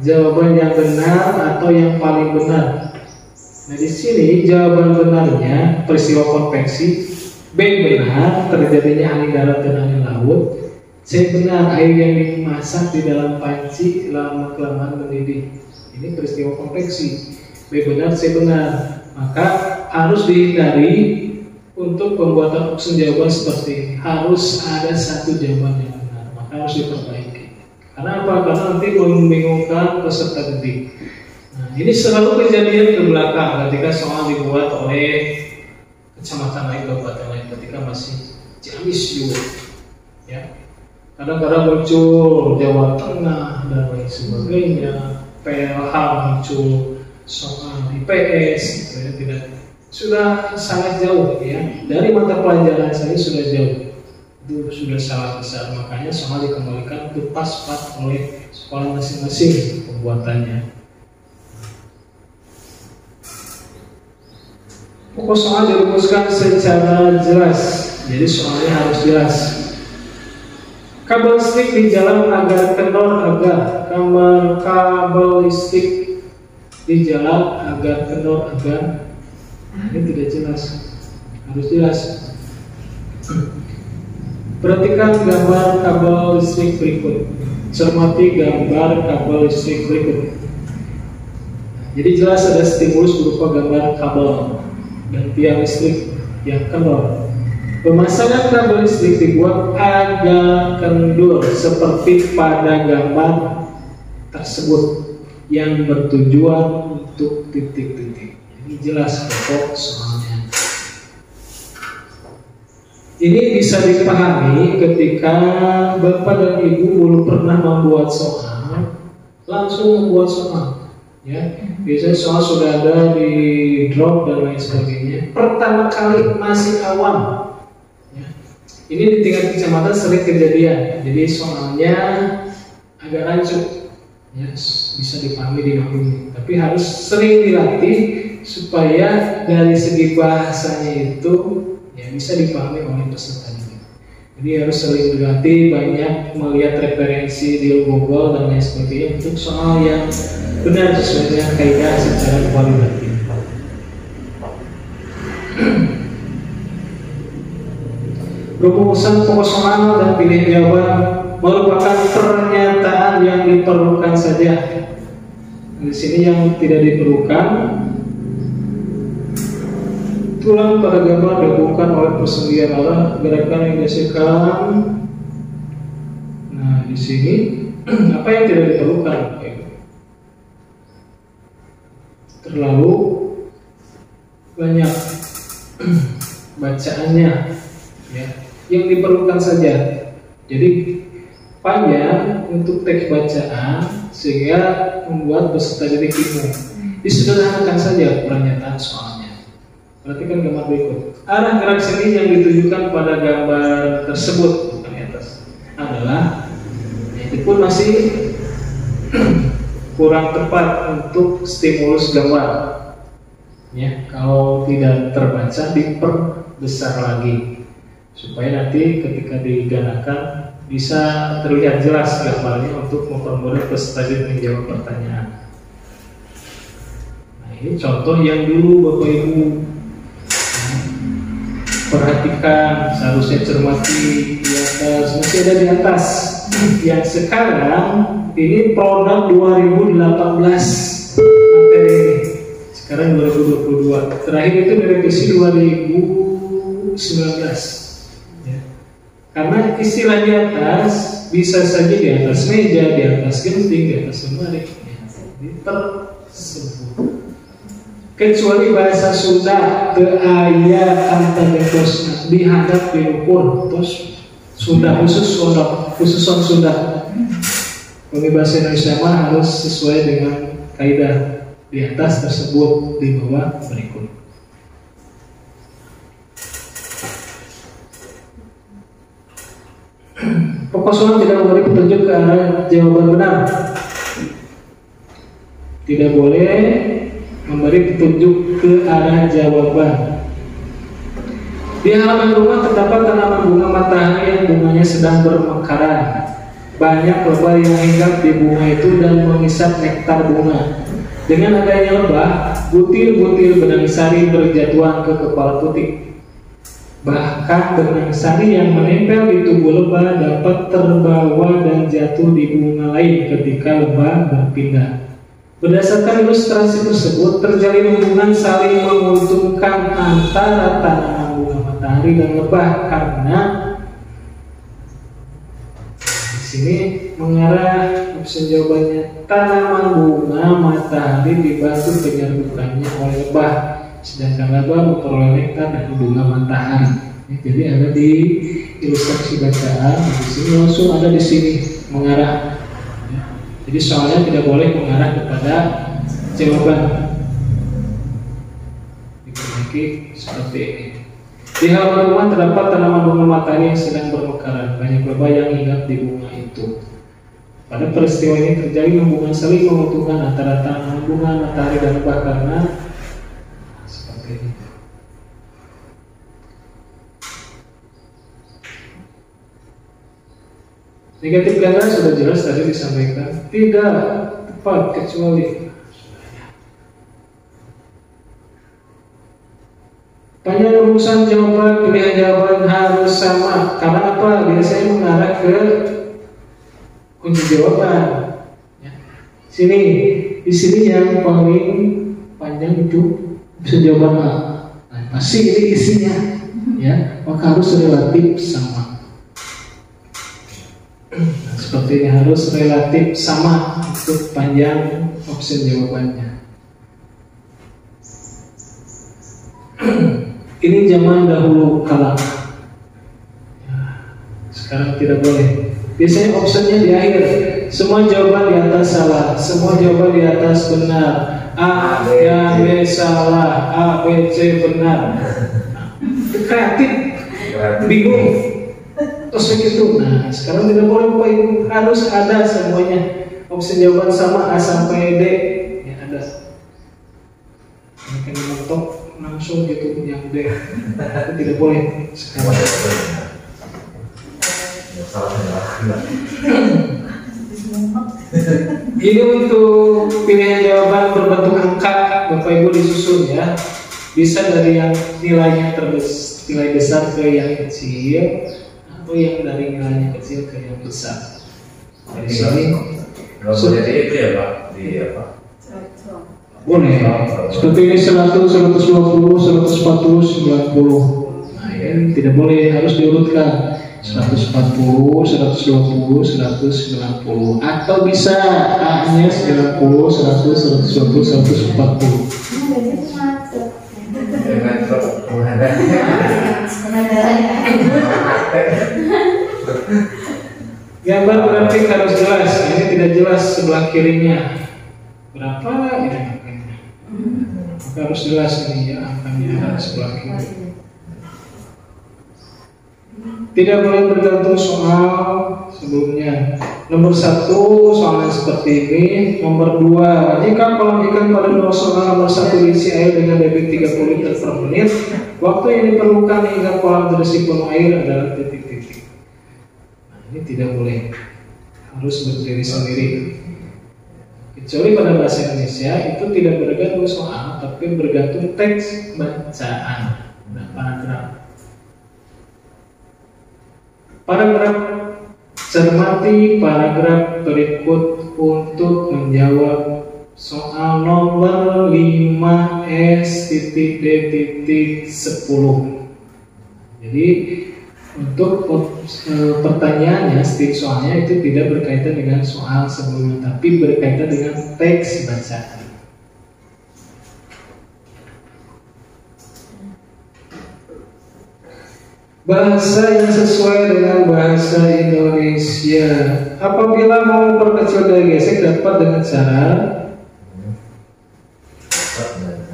jawaban yang benar atau yang paling benar. Nah, di sini jawaban benarnya peristiwa konveksi. B benar, terjadinya angin darat dan angin laut. C benar, air yang dimasak di dalam panci lama-kelamaan mendidih. Ini peristiwa konveksi. B benar, C benar. Maka harus dihindari untuk pembuatan opsi jawaban seperti ini. Harus ada satu jawaban yang benar, maka harus diperbaiki. Karena apa? Karena nanti membingungkan peserta didik. Nah, ini selalu kejadian ke belakang ketika soal dibuat oleh kecamatan lain, kabupaten lain, ketika masih Ciamis juga, ya. Kadang-kadang muncul Jawa Tengah dan lain sebagainya, PLH muncul soal IPS, gitu ya, tidak, sudah sangat jauh, ya, dari mata pelajaran saya sudah jauh, itu sudah salah besar. Makanya soal dikembalikan untuk pas-pas oleh sekolah masing-masing pembuatannya. Pokok soal dirumuskan secara jelas, jadi soalnya harus jelas. Kabel listrik di jalan agar kendor agar, kabel listrik di jalan agar kendor agar, ini tidak jelas, harus jelas. Perhatikan gambar kabel listrik berikut. Cermati gambar kabel listrik berikut. Jadi jelas ada stimulus berupa gambar kabel dan tiang listrik yang kendor. Pemasangan kabel listrik dibuat agak kendur seperti pada gambar tersebut yang bertujuan untuk titik-titik. Ini jelas pokok soalnya. Ini bisa dipahami ketika Bapak dan Ibu belum pernah membuat soal, langsung membuat soal. Ya, biasanya soal sudah ada di drop dan lain sebagainya. Pertama kali masih awam, ya. Ini di tingkat kecamatan sering kejadian. Jadi soalnya agak rancu, ya, bisa dipahami di maklumi. Tapi harus sering dilatih supaya dari segi bahasanya itu, ya, bisa dipahami oleh peserta didik. Jadi harus sering dilatih, banyak melihat referensi di Google dan lain sebagainya untuk soal yang benar sesuai dengan kaidah secara kualitatif. Rumusan pokok soal dan pilihan jawaban merupakan pernyataan yang diperlukan saja. Di sini yang tidak diperlukan, tulang pada gambar dihubungkan oleh persendian arah gerakan yang dihasilkan. Nah, di sini apa yang tidak diperlukan? Terlalu banyak bacaannya, ya. Yang diperlukan saja. Jadi panjang untuk teks bacaan sehingga membuat peserta didik bingung. Disederhanakan saja pernyataan soalnya. Perhatikan gambar berikut. Arah gerak seni yang ditujukan pada gambar tersebut di atas adalah, itu pun masih kurang tepat untuk stimulus gambar, ya. Kalau tidak terbaca diperbesar lagi supaya nanti ketika diganakan bisa terlihat jelas gambarnya untuk mempermudah peserta didik menjawab pertanyaan. Nah, ini contoh yang dulu Bapak Ibu perhatikan, seharusnya cermati di atas, masih ada di atas. Yang sekarang ini produk 2018 materi ini. Sekarang 2022. Terakhir itu direvisi 2019. Ya. Karena istilah di atas bisa saja di atas meja, di atas genting, di atas lemari, ya. Tersebut. Kecuali bahasa Sunda ke ayat antagetosna dihadap diukur terus Sunda khusus orang Sunda. Kalau bahasa Indonesia mah harus sesuai dengan kaidah di atas tersebut, di bawah berikut. Pokok tidak memberi petunjuk ke arah jawaban benar. Tidak boleh memberi petunjuk ke arah jawaban. Di halaman rumah terdapat tanaman bunga matahari yang bunganya sedang bermekaran. Banyak lebah yang hinggap di bunga itu dan mengisap nektar bunga. Dengan adanya lebah, butir-butir benang sari berjatuhan ke kepala putih. Bahkan benang sari yang menempel di tubuh lebah dapat terbawa dan jatuh di bunga lain ketika lebah berpindah. Berdasarkan ilustrasi tersebut, terjalin hubungan saling menguntungkan antara tanaman bunga matahari dan lebah karena di sini mengarah opsi jawabannya tanaman bunga matahari dibantu penyerbukannya oleh lebah, sedangkan lebah memperoleh nektar dari bunga matahari. Jadi ada di ilustrasi bacaan di sini langsung ada di sini mengarah. Jadi soalnya tidak boleh mengarah kepada jawaban. Diperbaiki seperti ini. Di halaman rumah terdapat tanaman bunga matahari yang sedang bermekaran. Banyak lebah yang hinggap di bunga itu. Pada peristiwa ini terjadi hubungan saling menguntungkan antara tanaman bunga matahari dan lebah karena seperti ini. Negatif ganda sudah jelas tadi disampaikan, tidak tepat kecuali panjang rumusan jawaban, pilihan jawaban harus sama. Karena apa? Biasanya mengarah ke kunci jawaban. Sini, di sini yang paling panjang itu bisa jawaban A. Nah, pasti ini isinya, ya, maka harus relatif sama. Nah, seperti ini harus relatif sama untuk panjang opsi jawabannya. Ini zaman dahulu kala. Sekarang tidak boleh. Biasanya opsinya di akhir. Semua jawaban di atas salah, semua jawaban di atas benar. A dan B salah, A, B, C benar. Kreatif, bingung. Terus begitu. Nah, sekarang tidak boleh Bapak Ibu, harus ada semuanya. Opsi jawaban sama A sampai D. Ya ada. Mungkin mentok langsung gitu yang D. Itu tidak boleh sekarang. Ini untuk pilihan jawaban berbentuk angka, Bapak Ibu disusun ya. Bisa dari yang nilainya nilai besar ke yang kecil, atau yang dari nilainya kecil ke yang besar. Di sini jadi itu ya Pak, di apa? Boleh. Seperti ini 100, 120, 140, 90. Nah, ini tidak boleh, harus diurutkan. 140, 120, 190. Atau bisa A-nya 90, 100, 120, 140. Gambar grafik harus jelas. Ini tidak jelas sebelah kirinya berapa ini angkanya. Maka harus jelas ini ya angkanya sebelah kiri. Tidak boleh bergantung soal sebelumnya. Nomor 1 soalnya seperti ini. Nomor 2, jika kolam ikan pada soal nomor 1 diisi air dengan debit 30 liter per menit, waktu yang diperlukan hingga kolam terisi penuh air adalah titik-titik. Nah, ini tidak boleh, harus berdiri sendiri. Kecuali pada bahasa Indonesia itu tidak bergantung soal, tapi bergantung teks bacaan. Nah, paragraf cermati paragraf berikut untuk menjawab soal nomor 5S.D.10. Jadi untuk pertanyaannya, stik soalnya itu tidak berkaitan dengan soal sebelumnya, tapi berkaitan dengan teks bacaan. Bahasa yang sesuai dengan bahasa Indonesia. Apabila mau memperkecil dan gesek dapat dengan cara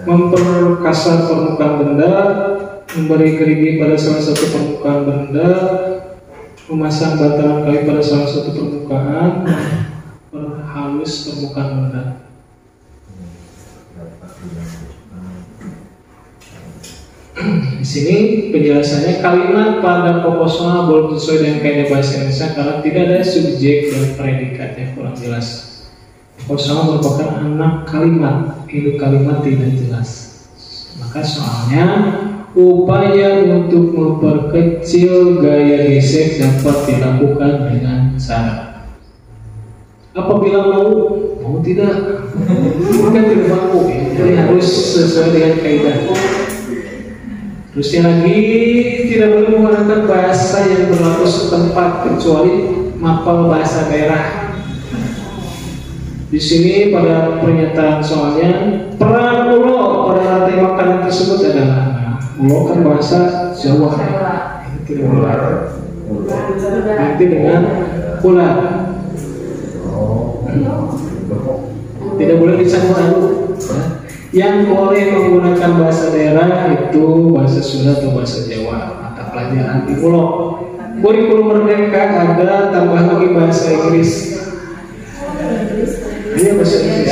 memperkasar permukaan benda, memberi gerigi pada salah satu permukaan benda, memasang bantalan kayu pada salah satu permukaan, perhalus permukaan benda. Di sini penjelasannya kalimat pada pokok soal belum sesuai dengan kaidah bahasa Indonesia karena tidak ada subjek dan predikatnya, kurang jelas. Pokok soal merupakan anak kalimat, induk kalimat tidak jelas. Maka soalnya upaya untuk memperkecil gaya gesek dapat dilakukan dengan cara apabila mau tidak, bukan tidak mampu, jadi harus sesuai dengan kaidah. Terusnya lagi, tidak boleh menggunakan bahasa yang berlaku setempat kecuali mapel bahasa daerah. Di sini pada pernyataan soalnya peran ulo pada rantai makanan tersebut adalah ulo kan bahasa Jawa. Ini tidak boleh. Nanti dengan ular. Tidak boleh dicampur aduk. Yang boleh menggunakan bahasa daerah itu bahasa Sunda atau bahasa Jawa. Mata pelajaran di Pulau. Kurikulum Merdeka ada tambah lagi bahasa Inggris. Ini bahasa Inggris.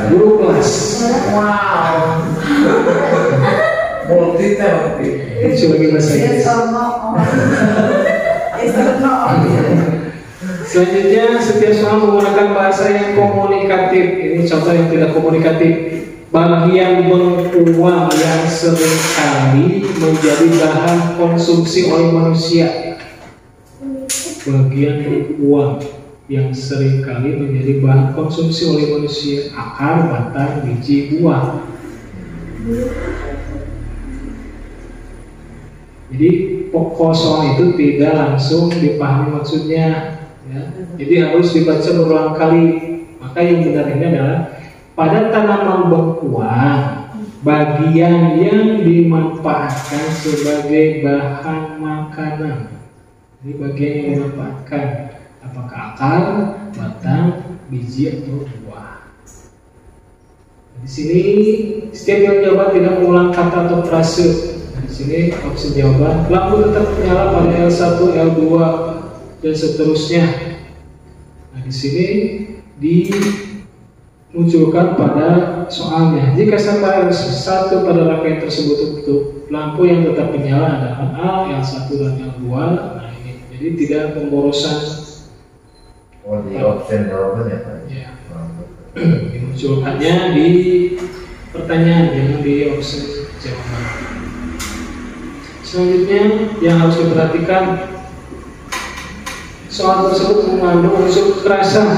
Guru kelas. Wow. Multi-talent. Itu lagi bahasa Inggris. Selanjutnya, setiap soal menggunakan bahasa yang komunikatif. Ini contoh yang tidak komunikatif. Bagian bengkuang yang seringkali menjadi bahan konsumsi oleh manusia. Bagian bengkuang yang seringkali menjadi bahan konsumsi oleh manusia. Akar, batang, biji, buah. Jadi pokok soal itu tidak langsung dipahami maksudnya. Ya, jadi harus dibaca berulang kali. Maka yang benar ini adalah pada tanaman bengkuang, bagian yang dimanfaatkan sebagai bahan makanan. Ini bagian yang dimanfaatkan, apakah akar, batang, biji atau buah. Di sini setiap yang jawaban tidak mengulang kata atau frase. Di sini opsi jawaban lampu tetap menyala pada L1, L2 dan seterusnya. Nah, di sini dimunculkan pada soalnya. Jika sampai L1 pada rangkaian tersebut untuk lampu yang tetap menyala adalah A, L1 dan L2. Nah, ini jadi tidak pemborosan. Oh, di option jawabannya Pak. Ya. Dimunculkannya di pertanyaan, jangan di opsi jawaban. Selanjutnya yang harus diperhatikan, soal tersebut mengandung unsur kekerasan.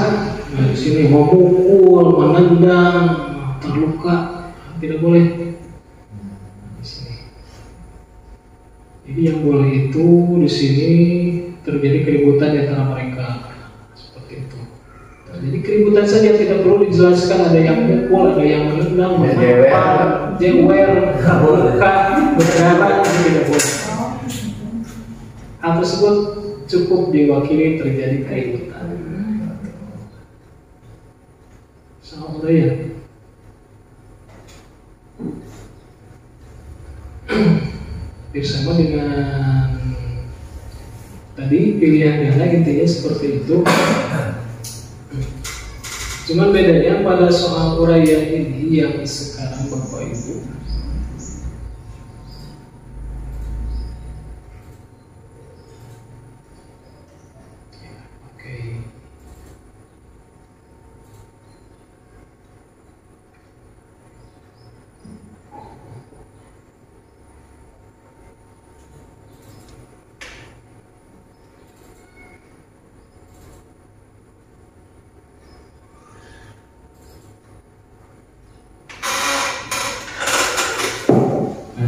Nah, di sini memukul, menendang, terluka, tidak boleh. Di sini. Jadi yang boleh itu di sini terjadi keributan di antara mereka, seperti itu. Jadi keributan saja tidak perlu dijelaskan, ada yang mukul, ada yang menendang, menampar, jewer, terluka, berdarah, ini tidak boleh. Hal tersebut cukup diwakili terjadi keributan. Sama udah ya. Bersama dengan tadi pilihan ganda intinya seperti itu. Cuman bedanya pada soal uraian ini yang sekarang Bapak Ibu,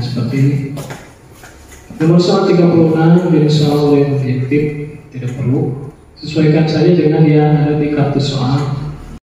seperti ini. Nomor soal 36 dan soal yang objektif tidak perlu, sesuaikan saja dengan yang ada di kartu soal.